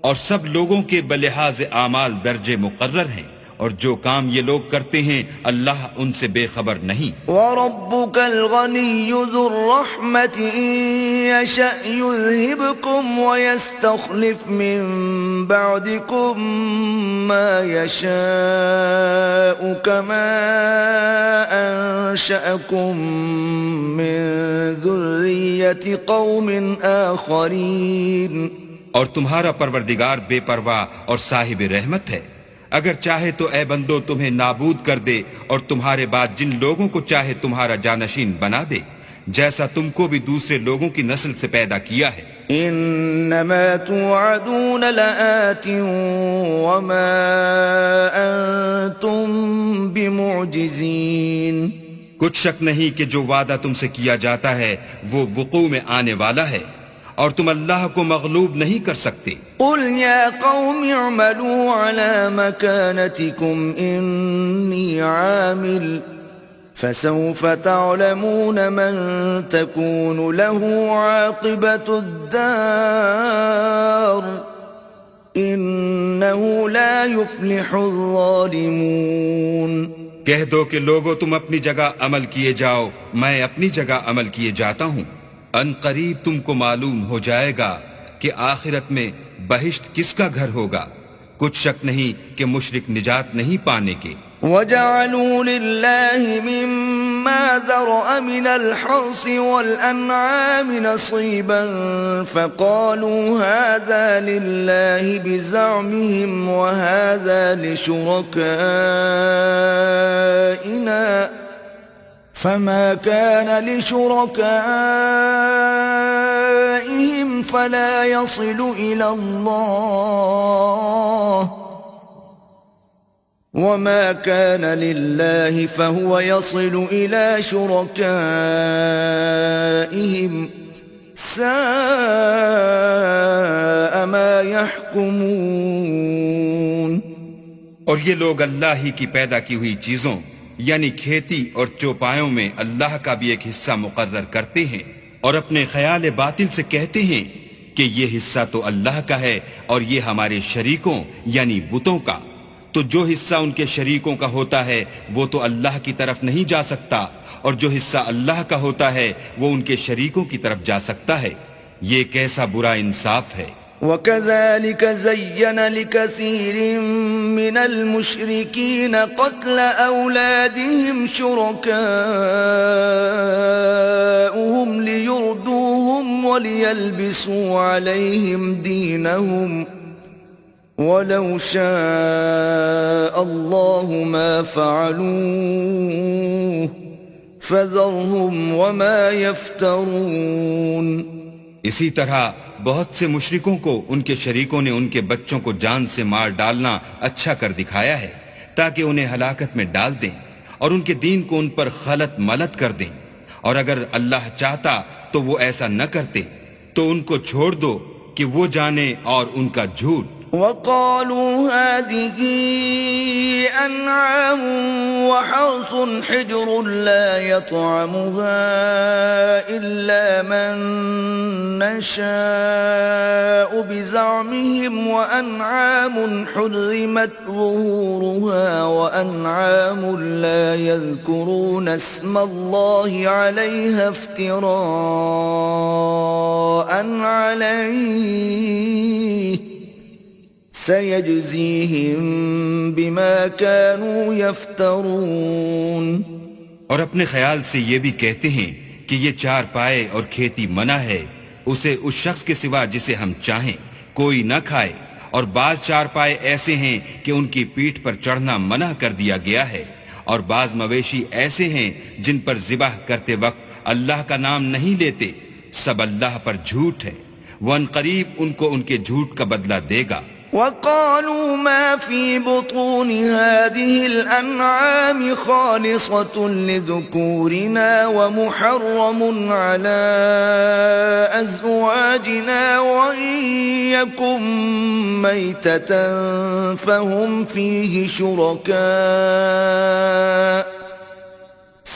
اور سب لوگوں کے بلحاظ اعمال درجے مقرر ہیں اور جو کام یہ لوگ کرتے ہیں اللہ ان سے بے خبر نہیں. وَرَبُّكَ الْغَنِيُّ ذُو الرَّحْمَةِ إِن يَشَأْ يُذْهِبْكُمْ وَيَسْتَخْلِفْ مِن بَعْدِكُم مَّا يَشَاءُ كَمَا أَنشَأَكُم مِّن ذُرِّيَّةِ قَوْمٍ آخَرِينَ. اور تمہارا پروردگار بے پرواہ اور صاحب رحمت ہے، اگر چاہے تو اے بندو تمہیں نابود کر دے اور تمہارے بعد جن لوگوں کو چاہے تمہارا جانشین بنا دے، جیسا تم کو بھی دوسرے لوگوں کی نسل سے پیدا کیا ہے۔ انما توعدون لآت وما انتم بمعجزین، کچھ شک نہیں کہ جو وعدہ تم سے کیا جاتا ہے وہ وقوع میں آنے والا ہے، اور تم اللہ کو مغلوب نہیں کر سکتے۔ قل یا قوم اعملوا على مكانتكم انی عامل فسوف تعلمون من تكون له عاقبة الدار انه لا يفلح الظالمون۔ کہہ دو کہ لوگو تم اپنی جگہ عمل کیے جاؤ، میں اپنی جگہ عمل کیے جاتا ہوں، ان قریب تم کو معلوم ہو جائے گا کہ آخرت میں بہشت کس کا گھر ہوگا۔ کچھ شک نہیں کہ مشرک نجات نہیں پانے کے۔ وَجَعَلُوا لِلَّهِ مِمَّا ذَرَأَ مِنَ الْحَرْثِ وَالْأَنْعَامِ نَصِيبًا فَقَالُوا هَذَا لِلَّهِ بِزَعْمِهِمْ وَهَذَا لِشُرَكَائِنَا فَمَا كَانَ لِشُرَكَائِهِمْ فَلَا يَصِلُ إِلَى اللَّهِ وما كان لله فهو يصل إلى شركائهم ساء ما يحكمون۔ اور یہ لوگ اللہ ہی کی پیدا کی ہوئی چیزوں یعنی کھیتی اور چوپایوں میں اللہ کا بھی ایک حصہ مقرر کرتے ہیں، اور اپنے خیال باطل سے کہتے ہیں کہ یہ حصہ تو اللہ کا ہے اور یہ ہمارے شریکوں یعنی بتوں کا، تو جو حصہ ان کے شریکوں کا ہوتا ہے وہ تو اللہ کی طرف نہیں جا سکتا، اور جو حصہ اللہ کا ہوتا ہے وہ ان کے شریکوں کی طرف جا سکتا ہے۔ یہ کیسا برا انصاف ہے۔ وَكَذَلِكَ زَيَّنَ لِكَثِيرٍ مِّنَ الْمُشْرِكِينَ قَتْلَ أَوْلَادِهِمْ شُرَكَاؤُهُمْ لِيُرْدُوهُمْ وَلِيَلْبِسُوا عَلَيْهِمْ دِينَهُمْ وَلَوْ شَاءَ اللَّهُ مَا فَعَلُوهُ فَذَرْهُمْ وَمَا يَفْتَرُونَ۔ اسی طرح بہت سے مشرکوں کو ان کے شریکوں نے ان کے بچوں کو جان سے مار ڈالنا اچھا کر دکھایا ہے تاکہ انہیں ہلاکت میں ڈال دیں اور ان کے دین کو ان پر خلط ملت کر دیں، اور اگر اللہ چاہتا تو وہ ایسا نہ کرتے، تو ان کو چھوڑ دو کہ وہ جانے اور ان کا جھوٹ۔ وَقَالُوا هَٰذِهِ أَنْعَامٌ وَحَرْثٌ حِجْرٌ لَا يَطْعَمُهَا إِلَّا مَن نَّشَاءُ بِزَعْمِهِمْ وَأَنْعَامٌ حُرِّمَتْ ظُهُورُهَا وَأَنْعَامٌ لَا يَذْكُرُونَ اسْمَ اللَّهِ عَلَيْهَا افْتِرَاءً عَلَيْهِ سَيَجْزِيهِمْ بِمَا كَانُوا يَفْتَرُونَ۔ اور اپنے خیال سے یہ بھی کہتے ہیں کہ یہ چار پائے اور کھیتی منع ہے، اسے اس شخص کے سوا جسے ہم چاہیں کوئی نہ کھائے، اور بعض چار پائے ایسے ہیں کہ ان کی پیٹھ پر چڑھنا منع کر دیا گیا ہے، اور بعض مویشی ایسے ہیں جن پر ذبح کرتے وقت اللہ کا نام نہیں لیتے، سب اللہ پر جھوٹ ہے، وہ ان قریب ان کو ان کے جھوٹ کا بدلہ دے گا۔ وَقَالُوا مَا فِي بُطُونِ هَٰذِهِ الْأَنْعَامِ خَالِصَةٌ لِذُكُورِنَا وَمُحَرَّمٌ عَلَىٰ أَزْوَاجِنَا وَإِن يَكُن مَّيْتَةً فَهُمْ فِيهِ شُرَكَاءُ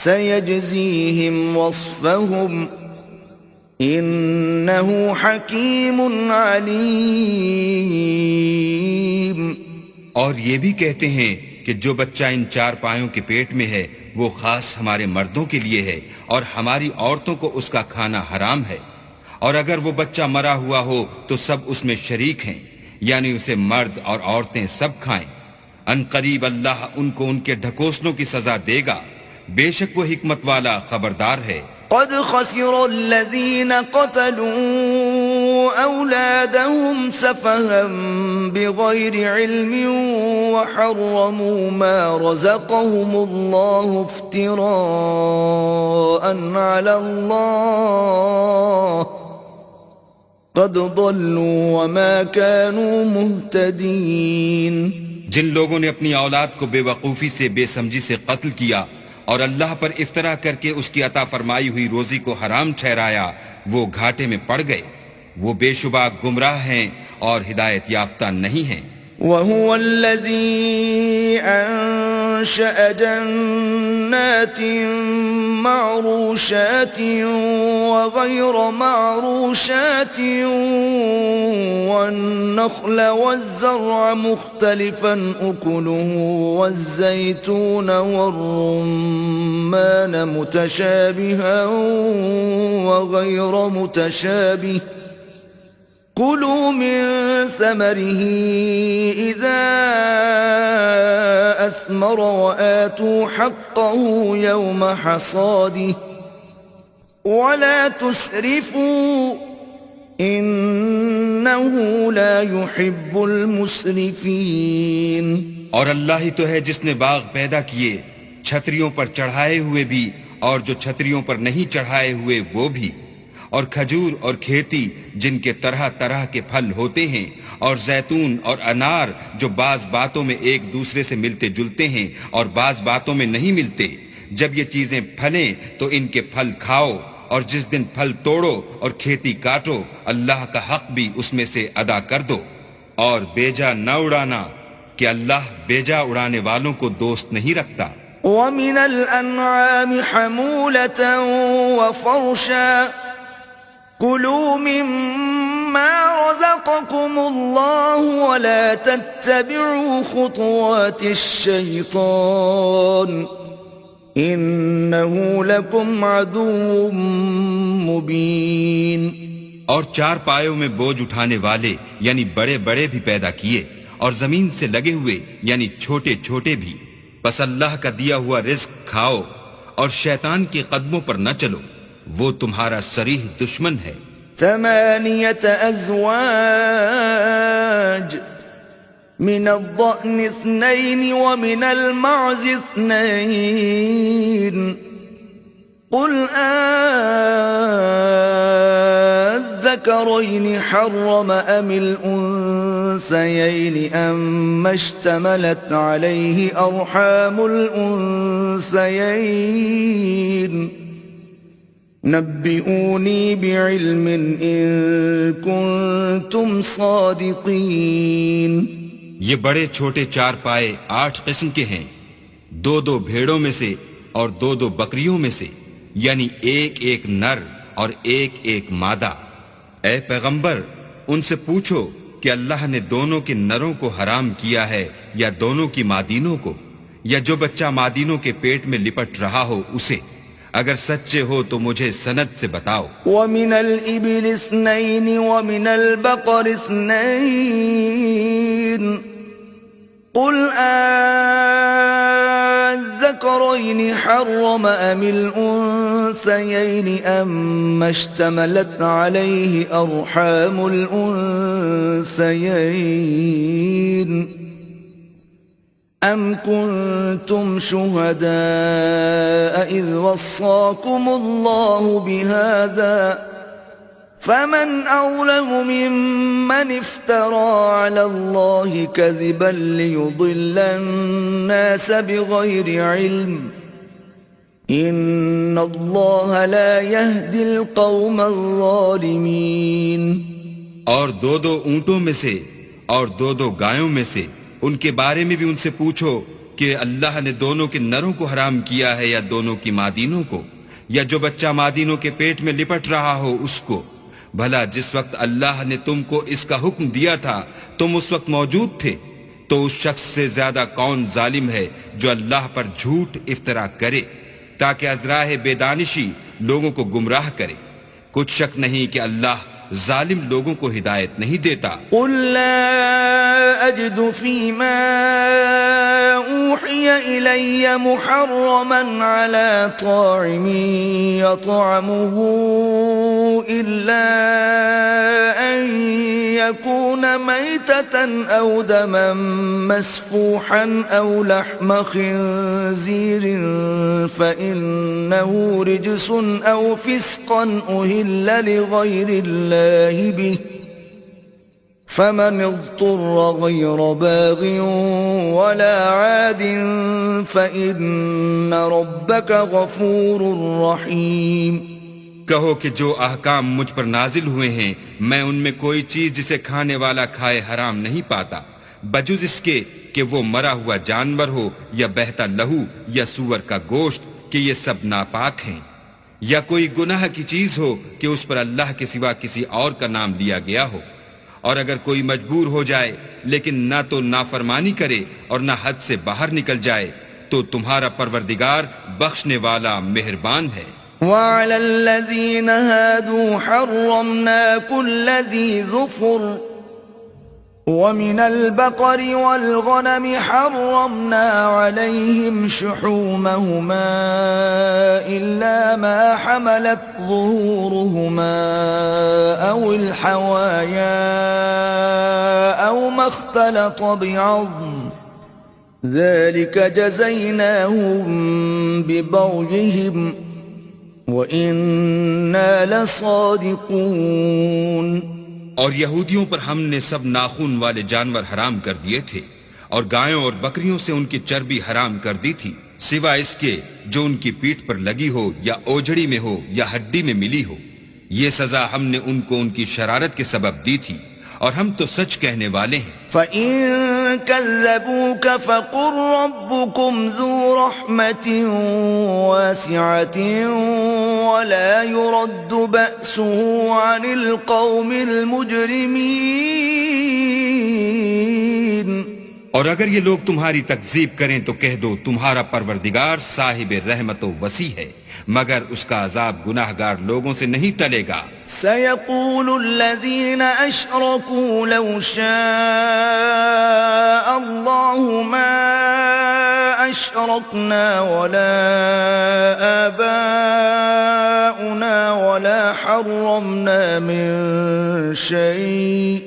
سَيَجْزِيهِمْ وَصْفَهُمْ انہو حکیم علیم۔ اور یہ بھی کہتے ہیں کہ جو بچہ ان چار پایوں کے پیٹ میں ہے وہ خاص ہمارے مردوں کے لیے ہے، اور ہماری عورتوں کو اس کا کھانا حرام ہے، اور اگر وہ بچہ مرا ہوا ہو تو سب اس میں شریک ہیں، یعنی اسے مرد اور عورتیں سب کھائیں۔ ان قریب اللہ ان کو ان کے ڈھکوسلوں کی سزا دے گا، بے شک وہ حکمت والا خبردار ہے۔ قد خسر الذين قتلوا أولادهم سفها بغير علم وحرموا ما رزقهم الله افتراء على الله قد ضلوا وما كانوا مهتدين. جن لوگوں نے اپنی اولاد کو بے وقوفی سے بے سمجھی سے قتل کیا اور اللہ پر افطرا کر کے اس کی عطا فرمائی ہوئی روزی کو حرام ٹھہرایا وہ گھاٹے میں پڑ گئے. وہ بے شبہ گمراہ ہیں اور ہدایت یافتہ نہیں ہیں. وَهُوَ الَّذِي أَنشَأَ جَنَّاتٍ مَّعْرُوشَاتٍ وَغَيْرَ مَعْرُوشَاتٍ وَالنَّخْلَ وَالزَّرْعَ مُخْتَلِفًا أُكُلُهُ وَالزَّيْتُونَ وَالرُّمَّانَ مُتَشَابِهًا وَغَيْرَ مُتَشَابِهٍ كُلُوا مِن ثَمَرِهِ إِذَا أَثْمَرَ وَآتُوا حَقَّهُ يَوْمَ حَصَادِهِ وَلَا تُسْرِفُوا إِنَّهُ لَا يُحِبُّ الْمُسْرِفِينَ. اور اللہ ہی تو ہے جس نے باغ پیدا کیے چھتریوں پر چڑھائے ہوئے بھی اور جو چھتریوں پر نہیں چڑھائے ہوئے وہ بھی، اور کھجور اور کھیتی جن کے طرح طرح کے پھل ہوتے ہیں، اور زیتون اور انار جو بعض باتوں میں ایک دوسرے سے ملتے جلتے ہیں اور بعض باتوں میں نہیں ملتے. جب یہ چیزیں پھلیں تو ان کے پھل کھاؤ، اور جس دن پھل توڑو اور کھیتی کاٹو اللہ کا حق بھی اس میں سے ادا کر دو، اور بیجا نہ اڑانا کہ اللہ بیجا اڑانے والوں کو دوست نہیں رکھتا. وَمِنَ الْأَنْعَامِ حَمُولَةً وَفَرْشًا كُلُوا مِمَّا رَزَقَكُمُ اللَّهُ وَلَا تَتَّبِعُوا خُطُوَاتِ الشَّيْطَانِ إِنَّهُ لَكُمْ عَدُوٌّ مُبِينٌ. اور چار پایوں میں بوجھ اٹھانے والے یعنی بڑے بڑے بھی پیدا کیے اور زمین سے لگے ہوئے یعنی چھوٹے چھوٹے بھی. بس اللہ کا دیا ہوا رزق کھاؤ اور شیطان کے قدموں پر نہ چلو، وہ تمہارا صریح دشمن ہے. 8 أزواج من الضأن 2 ومن المعز 2 قل الذكرين حرم أم الأنثيين أما اشتملت عليه أرحام الأنثيين نبئوني بعلم إن كنتم صادقين. یہ بڑے چھوٹے چار پائے 8 قسم کے ہیں، 2 بھیڑوں میں سے اور 2 بکریوں میں سے، یعنی ایک نر اور ایک مادہ. اے پیغمبر ان سے پوچھو کہ اللہ نے دونوں کے نروں کو حرام کیا ہے یا دونوں کی مادینوں کو، یا جو بچہ مادینوں کے پیٹ میں لپٹ رہا ہو اسے. اگر سچے ہو تو مجھے سند سے بتاؤ. وَمِنَ الْإِبِلِ 2 وَمِنَ الْبَقَرِ 2 قُلْ الذَّكَرَيْنِ حَرَّمَ أَمِ الْأُنثَيَيْنِ أَمَّا اشْتَمَلَتْ عَلَيْهِ أَرْحَامُ الْأُنثَيَيْنِ أَمْ كُنْتُمْ شُهَدَاءَ إِذْ وَصَّاكُمُ اللَّهُ بِهَذَا فَمَنْ أَظْلَمُ مِمَّنِ افْتَرَى عَلَى اللَّهِ كَذِبًا لِيُضِلَّ النَّاسَ بِغَيْرِ عِلْمٍ إِنَّ اللَّهَ لَا يَهْدِي الْقَوْمَ الظَّالِمِينَ. اور 2 اونٹوں میں سے اور 2 گایوں میں سے ان کے بارے میں بھی ان سے پوچھو کہ اللہ نے دونوں کے نروں کو حرام کیا ہے یا دونوں کی مادینوں کو، یا جو بچہ مادینوں کے پیٹ میں لپٹ رہا ہو اس کو. بھلا جس وقت اللہ نے تم کو اس کا حکم دیا تھا تم اس وقت موجود تھے، تو اس شخص سے زیادہ کون ظالم ہے جو اللہ پر جھوٹ افطرا کرے تاکہ از راہ بے دانشی لوگوں کو گمراہ کرے. کچھ شک نہیں کہ اللہ ظالم لوگوں کو ہدایت نہیں دیتا. قل لا اجد فيما أوحي إلي محرما على طاعم يطعمه إلا أن يكون ميتة أو دما مسفوحا أو لحم خنزير فإنه رجس أو فسقا أهل لغير الله به فمن اضطر غير باغ ولا عاد فإن ربك غفور رحيم۔ کہو کہ جو احکام مجھ پر نازل ہوئے ہیں میں ان میں کوئی چیز جسے کھانے والا کھائے حرام نہیں پاتا بجز اس کے کہ وہ مرا ہوا جانور ہو یا بہتا لہو یا سور کا گوشت کہ یہ سب ناپاک ہیں، یا کوئی گناہ کی چیز ہو کہ اس پر اللہ کے سوا کسی اور کا نام لیا گیا ہو، اور اگر کوئی مجبور ہو جائے لیکن نہ تو نافرمانی کرے اور نہ حد سے باہر نکل جائے تو تمہارا پروردگار بخشنے والا مہربان ہے۔ وعلى الذين هادوا حرمنا كل ذي ظفر ومن البقر والغنم حرمنا عليهم شحومهما إلا ما حملت ظهورهما أو الحوايا أو ما اختلط بعظم ذلك جزيناهم ببغيهم وَإِنَّا لَصَادِقُونَ۔ اور یہودیوں پر ہم نے سب ناخون والے جانور حرام کر دیے تھے اور گایوں اور بکریوں سے ان کی چربی حرام کر دی تھی سوائے اس کے جو ان کی پیٹھ پر لگی ہو یا اوجڑی میں ہو یا ہڈی میں ملی ہو، یہ سزا ہم نے ان کو ان کی شرارت کے سبب دی تھی اور ہم تو سچ کہنے والے ہیں۔ فَإِن كَذَّبُوكَ فَقُلْ رَبُّكُمْ ذُو رَحْمَةٍ وَاسِعَةٍ وَلَا يُرَدُّ بَأْسُهُ عَنِ الْقَوْمِ الْمُجْرِمِينَ۔ اور اگر یہ لوگ تمہاری تکذیب کریں تو کہہ دو تمہارا پروردگار صاحب رحمت و وسیع ہے، مگر اس کا عذاب گناہگار لوگوں سے نہیں ٹلے گا۔ سَيَقُولُ الَّذِينَ أَشْرَكُوا لَوْ شَاءَ اللَّهُ مَا أَشْرَكْنَا وَلَا آبَاؤُنَا وَلَا حَرَّمْنَا مِن شَيْءٍ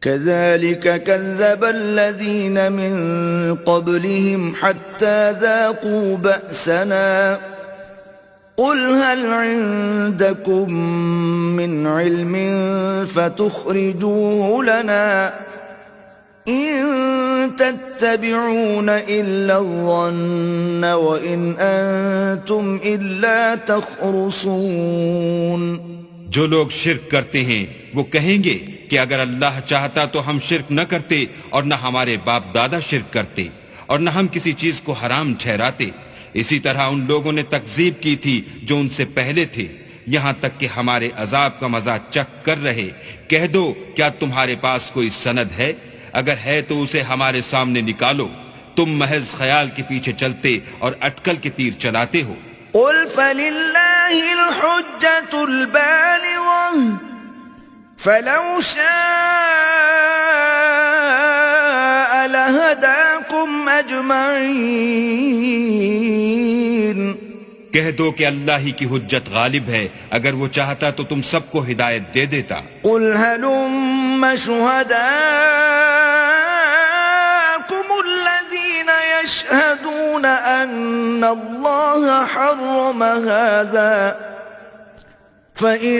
كَذَلِكَ كَذَّبَ الَّذِينَ مِن قَبْلِهِمْ حَتَّى ذَاقُوا بَأْسَنَا قُلْ هَلْ عِندَكُمْ مِنْ عِلْمٍ فَتُخْرِجُوهُ لَنَا إِن تَتَّبِعُونَ إِلَّا الظَّنَّ وَإِنْ أَنْتُمْ إِلَّا تَخْرُصُونَ۔ جو لوگ شرک کرتے ہیں وہ کہیں گے کہ اگر اللہ چاہتا تو ہم شرک نہ کرتے اور نہ ہمارے باپ دادا شرک کرتے اور نہ ہم کسی چیز کو حرام ٹھہراتے، اسی طرح ان لوگوں نے تکذیب کی تھی جو ان سے پہلے تھے، یہاں تک کہ ہمارے عذاب کا مزہ چکھ کر رہے۔ کہہ دو کیا تمہارے پاس کوئی سند ہے؟ اگر ہے تو اسے ہمارے سامنے نکالو، تم محض خیال کے پیچھے چلتے اور اٹکل کے تیر چلاتے ہو۔ قُلْ فَلِلَّهِ الْحُجَّةُ الْبَالِغَةُ فَلَوْ شَاءَ لَهَدَاكُمْ أَجْمَعِينَ۔ کہہ دو کہ اللہ ہی کی حجت غالب ہے، اگر وہ چاہتا تو تم سب کو ہدایت دے دیتا۔ قُلْ هَلُمَّ شُهَدَاءَكُمُ الَّذِينَ يَشْهَدُونَ أَنَّ اللَّهَ حَرَّمَ هَذَا فَإِن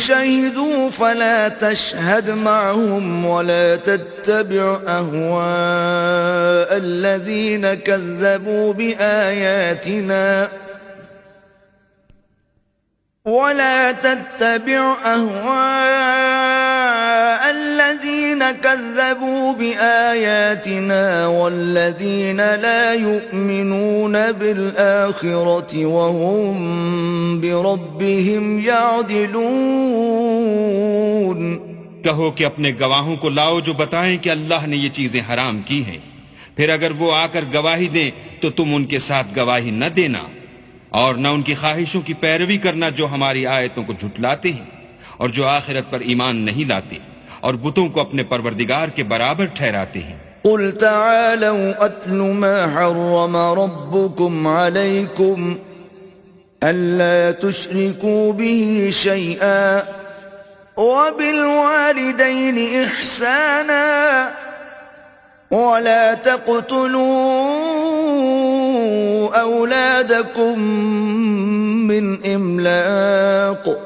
شَهِدُوا فَلَا تَشْهَدْ مَعَهُمْ وَلَا تَتَّبِعْ أَهْوَاءَ الَّذِينَ كَذَّبُوا بِآيَاتِنَا وَالَّذِينَ لَا يُؤْمِنُونَ بِالْآخِرَةِ وَهُمْ بِرَبِّهِمْ يَعْدِلُونَ۔ کہو کہ اپنے گواہوں کو لاؤ جو بتائیں کہ اللہ نے یہ چیزیں حرام کی ہیں، پھر اگر وہ آ کر گواہی دیں تو تم ان کے ساتھ گواہی نہ دینا اور نہ ان کی خواہشوں کی پیروی کرنا جو ہماری آیتوں کو جھٹلاتے ہیں اور جو آخرت پر ایمان نہیں لاتے اور بتوں کو اپنے پروردگار کے برابر ٹھہراتے ہیں۔ قل تعالوا أتل ما حرم ربكم عليكم ألا تشركوا به شيئا وبالوالدين إحسانا ولا تقتلوا أولادكم من إملاق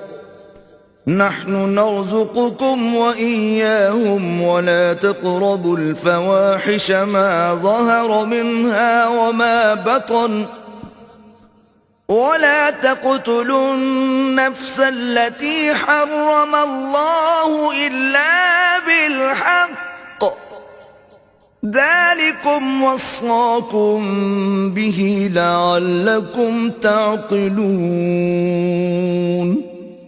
نحن نرزقكم وإياهم ولا تقربوا الفواحش ما ظهر منها وما بطن ولا تقتلوا النفس التي حرم الله إلا بالحق ذلكم وصاكم به لعلكم تعقلون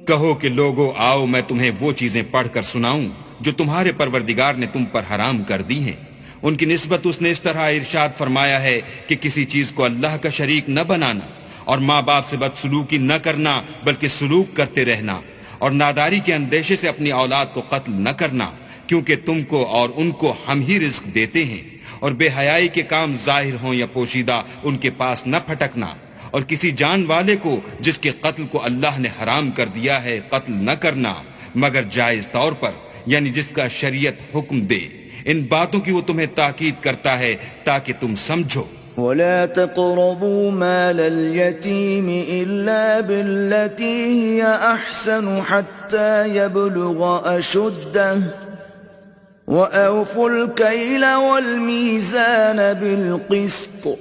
کہو کہ لوگو آؤ میں تمہیں وہ چیزیں پڑھ کر سناؤں جو تمہارے پروردگار نے تم پر حرام کر دی ہیں. ان کی نسبت اس نے اس طرح ارشاد فرمایا ہے کہ کسی چیز کو اللہ کا شریک نہ بنانا اور ماں باپ سے بدسلوکی نہ کرنا بلکہ سلوک کرتے رہنا اور ناداری کے اندیشے سے اپنی اولاد کو قتل نہ کرنا کیونکہ تم کو اور ان کو ہم ہی رزق دیتے ہیں اور بے حیائی کے کام ظاہر ہوں یا پوشیدہ ان کے پاس نہ پھٹکنا اور کسی جان والے کو جس کے قتل کو اللہ نے حرام کر دیا ہے قتل نہ کرنا مگر جائز طور پر یعنی جس کا شریعت حکم دے. ان باتوں کی وہ تمہیں تاکید کرتا ہے تاکہ تم سمجھو. ولا تقربوا مال اليتيم إلا بالتي هي أحسن حتى يبلغ أشده وأوفوا الكيل والميزان بالقسط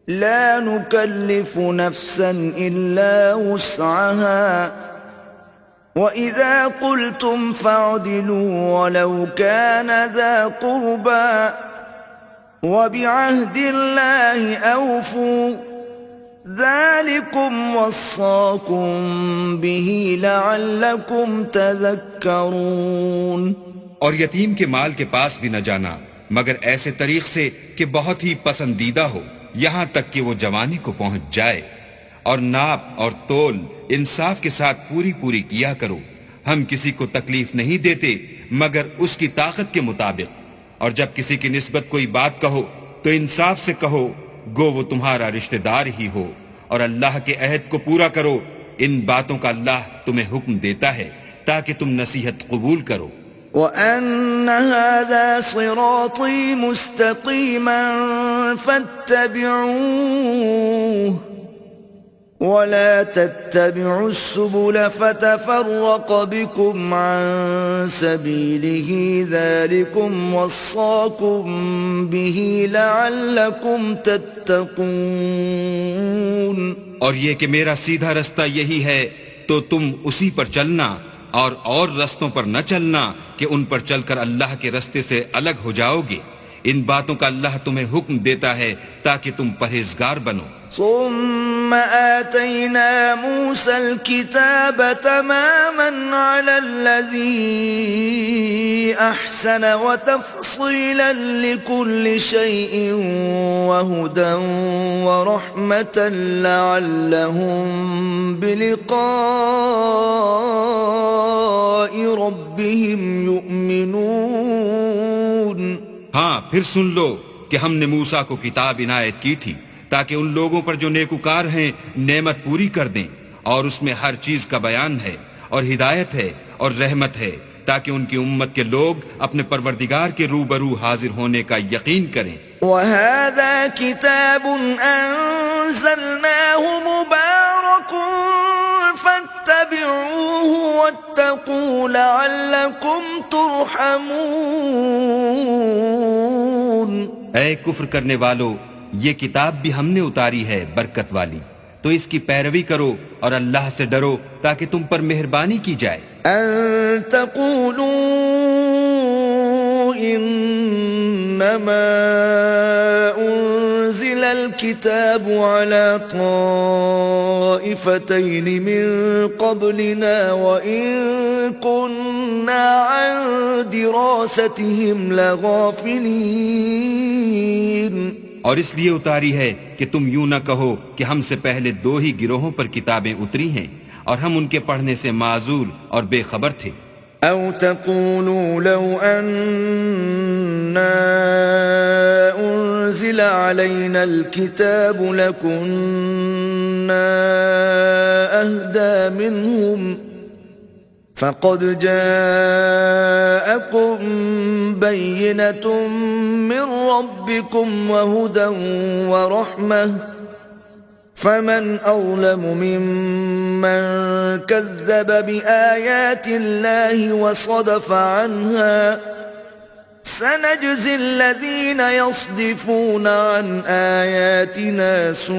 لا نكلف نفسا إلا وسعها وإذا قلتم فاعدلوا ولو كان ذا قربى وبعهد الله أوفوا ذلكم وصاكم به لعلكم تذكرون. اور یتیم کے مال کے پاس بھی نہ جانا مگر ایسے طریق سے کہ بہت ہی پسندیدہ ہو یہاں تک کہ وہ جوانی کو پہنچ جائے اور ناپ اور تول انصاف کے ساتھ پوری کیا کرو. ہم کسی کو تکلیف نہیں دیتے مگر اس کی طاقت کے مطابق اور جب کسی کی نسبت کوئی بات کہو تو انصاف سے کہو گو وہ تمہارا رشتہ دار ہی ہو اور اللہ کے عہد کو پورا کرو. ان باتوں کا اللہ تمہیں حکم دیتا ہے تاکہ تم نصیحت قبول کرو. وَأَنَّ هَذَا صِرَاطِي مُسْتَقِيمًا فَاتَّبِعُوهُ وَلَا تَتَّبِعُوا السُّبُلَ فَتَفَرَّقَ بِكُمْ عَن سَبِيلِهِ ذَلِكُمْ وَصَّاكُمْ بِهِ لَعَلَّكُمْ تَتَّقُونَ. اور یہ کہ میرا سیدھا رستہ یہی ہے تو تم اسی پر چلنا اور رستوں پر نہ چلنا کہ ان پر چل کر اللہ کے رستے سے الگ ہو جاؤ گے. ان باتوں کا اللہ تمہیں حکم دیتا ہے تاکہ تم پرہیزگار بنو. ثم آتينا موسى الكتاب تماما على الذي أحسن وتفصيلا لكل شيء وهدى ورحمة لعلهم بلقاء ربهم يؤمنون. ہاں پھر سن لو کہ ہم نے موسیٰ کو کتاب عنایت کی تھی تاکہ ان لوگوں پر جو نیکوکار ہیں نعمت پوری کر دیں اور اس میں ہر چیز کا بیان ہے اور ہدایت ہے اور رحمت ہے تاکہ ان کی امت کے لوگ اپنے پروردگار کے روبرو حاضر ہونے کا یقین کریں. وَهَذَا كِتَابٌ أَنزَلْنَاهُ مُبَارَكٌ فَاتَّبِعُوهُ وَاتَّقُوا لَعَلَّكُمْ تُرْحَمُونَ. اے کفر کرنے والو یہ کتاب بھی ہم نے اتاری ہے برکت والی تو اس کی پیروی کرو اور اللہ سے ڈرو تاکہ تم پر مہربانی کی جائے. ان تقولوا انما انزل الكتاب على طائفتين من قبلنا وان كنا عن دراستهم لغافلين. اور اس لیے اتاری ہے کہ تم یوں نہ کہو کہ ہم سے پہلے دو ہی گروہوں پر کتابیں اتری ہیں اور ہم ان کے پڑھنے سے معذور اور بے خبر تھے. او تقولوا لو اننا أنزل علينا الكتاب لكنا أهدى منهم فقد جاءكم بينة من ربكم وهدى ورحمة فمن أظلم ممن كذب بآيات الله وصدف عنها سنجزي الذين يصدفون عن آياتنا سوء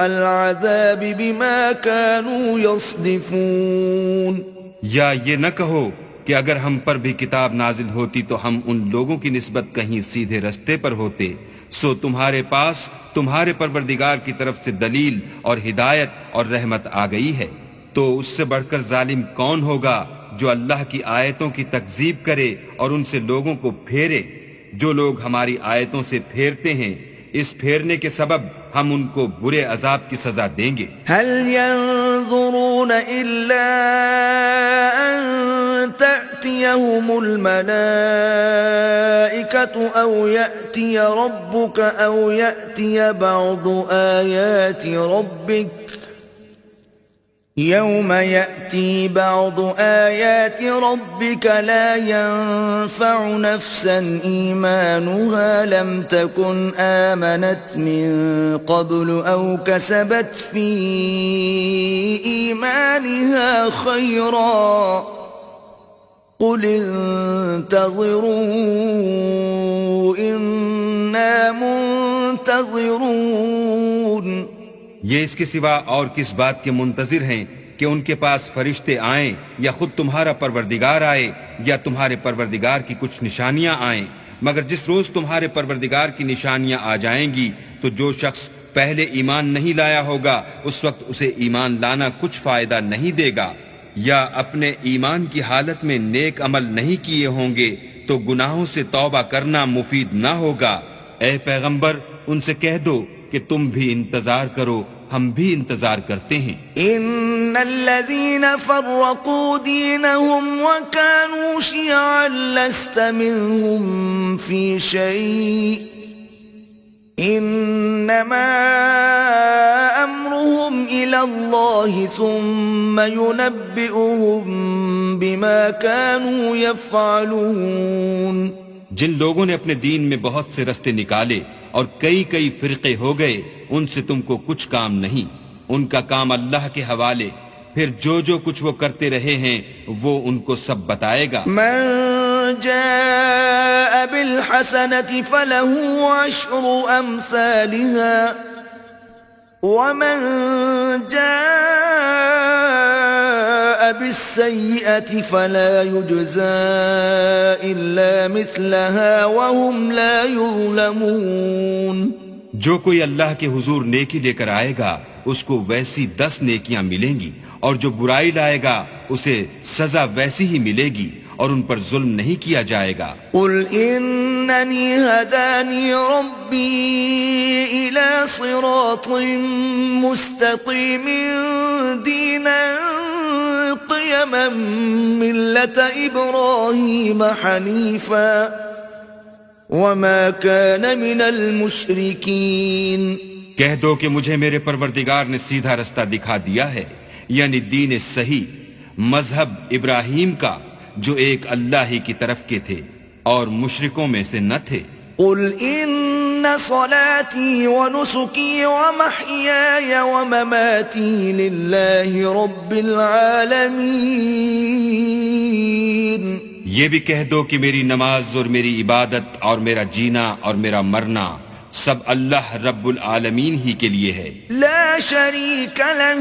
العذاب بما كانوا يصدفون. یا یہ نہ کہو کہ اگر ہم پر بھی کتاب نازل ہوتی تو ہم ان لوگوں کی نسبت کہیں سیدھے رستے پر ہوتے. سو تمہارے پاس تمہارے پروردگار کی طرف سے دلیل اور ہدایت اور رحمت آ گئی ہے. تو اس سے بڑھ کر ظالم کون ہوگا جو اللہ کی آیتوں کی تکذیب کرے اور ان سے لوگوں کو پھیرے. جو لوگ ہماری آیتوں سے پھیرتے ہیں اس پھیرنے کے سبب ہم ان کو برے عذاب کی سزا دیں گے. هل ينظرون إلا أن تأتيهم الملائكة أو يأتي ربك أو يأتي بعض آيات ربك يوم يأتي بعض آيات ربك لا ينفع نفسا إيمانها لم تكن آمنت من قبل أو كسبت في إيمانها خيرا قل انتظروا إنا منتظرون. یہ اس کے سوا اور کس بات کے منتظر ہیں کہ ان کے پاس فرشتے آئیں یا خود تمہارا پروردگار آئے یا تمہارے پروردگار کی کچھ نشانیاں آئیں. مگر جس روز تمہارے پروردگار کی نشانیاں آ جائیں گی تو جو شخص پہلے ایمان نہیں لایا ہوگا اس وقت اسے ایمان لانا کچھ فائدہ نہیں دے گا. یا اپنے ایمان کی حالت میں نیک عمل نہیں کیے ہوں گے تو گناہوں سے توبہ کرنا مفید نہ ہوگا. اے پیغمبر ان سے کہہ دو کہ تم بھی انتظار کرو ہم بھی انتظار کرتے ہیں. ان الذين فرقوا دينهم وكانوا شيعا لست منهم في شيء انما امرهم الى الله ثم ينبئهم بما كانوا يفعلون. جن لوگوں نے اپنے دین میں بہت سے رستے نکالے اور کئی فرقے ہو گئے ان سے تم کو کچھ کام نہیں. ان کا کام اللہ کے حوالے پھر جو کچھ وہ کرتے رہے ہیں وہ ان کو سب بتائے گا. من جاء بالحسنة فله عشر أمثالها ومن جاء بالسيئة فلا يجزى إلا مثلها وهم لا يظلمون. جو کوئی اللہ کے حضور نیکی لے کر آئے گا اس کو ویسی 10 نیکیاں ملیں گی اور جو برائی لائے گا اسے سزا ویسی ہی ملے گی اور ان پر ظلم نہیں کیا جائے گا. قل اننی ہدانی ربی الى صراط مستقیم دینا قیما ملت ابراہیم حنیفا وما كان من المشرکین. کہہ دو کہ مجھے میرے پروردگار نے سیدھا رستہ دکھا دیا ہے یعنی دین صحیح مذہب ابراہیم کا جو ایک اللہ ہی کی طرف کے تھے اور مشرکوں میں سے نہ تھے. قل ان صلاتي ونسكي ومحياي ومماتي لله رب العالمين. یہ بھی کہہ دو کہ میری نماز اور میری عبادت اور میرا جینا اور میرا مرنا سب اللہ رب العالمین ہی کے لیے ہے. لا شريك له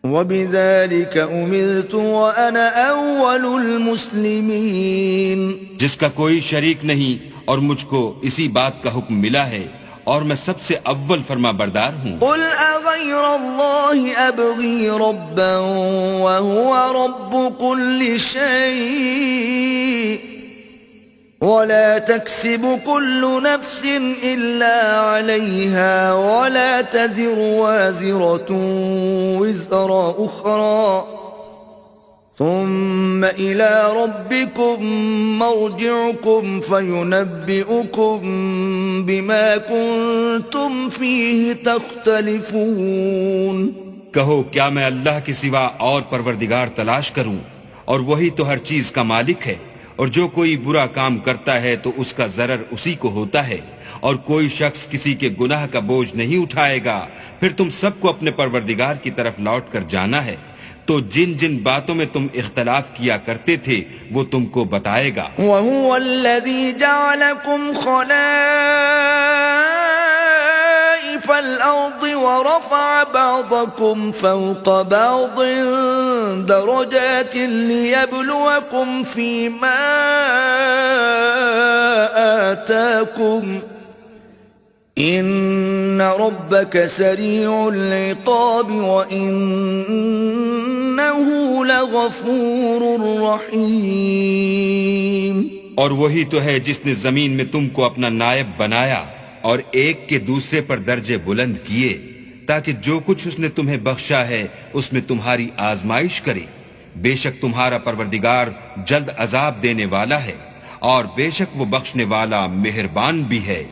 وبذلك أمرت وأنا أول المسلمين. جس کا کوئی شریک نہیں اور مجھ کو اسی بات کا حکم ملا ہے اور میں سب سے اول فرما بردار ہوں. قل أغير الله أبغي ربا وهو رب كل شيء ولا تكسب كل نفس إلا عليها ولا تزر وازرة وزر أخرى ثم إلى ربكم مرجعكم فينبئكم بما كنتم فيه تختلفون کہو کیا میں اللہ کے سوا اور پروردگار تلاش کروں اور وہی تو ہر چیز کا مالک ہے، اور جو کوئی برا کام کرتا ہے تو اس کا ضرر اسی کو ہوتا ہے، اور کوئی شخص کسی کے گناہ کا بوجھ نہیں اٹھائے گا، پھر تم سب کو اپنے پروردگار کی طرف لوٹ کر جانا ہے، تو جن جن باتوں میں تم اختلاف کیا کرتے تھے وہ تم کو بتائے گا۔ وَهُوَ الَّذِي جَعَلَكُمْ خَلَائِفَ الْأَرْضِ وَرَفَعَ بَعْضَكُمْ فَوْقَ بَعْضٍ دَرَجَاتٍ لِيَبْلُوَكُمْ فِيمَا آتَاكُمْ إِنَّ رَبَّكَ سَرِيعُ الْعِقَابِ وَإِنَّهُ لَغَفُورٌ رَحِيمٌ۔ اور وہی تو ہے جس نے زمین میں تم کو اپنا نائب بنایا اور ایک کے دوسرے پر درجے بلند کیے، تاکہ جو کچھ اس نے تمہیں بخشا ہے اس میں تمہاری آزمائش کرے۔ بے شک تمہارا پروردگار جلد عذاب دینے والا ہے، اور بے شک وہ بخشنے والا مہربان بھی ہے۔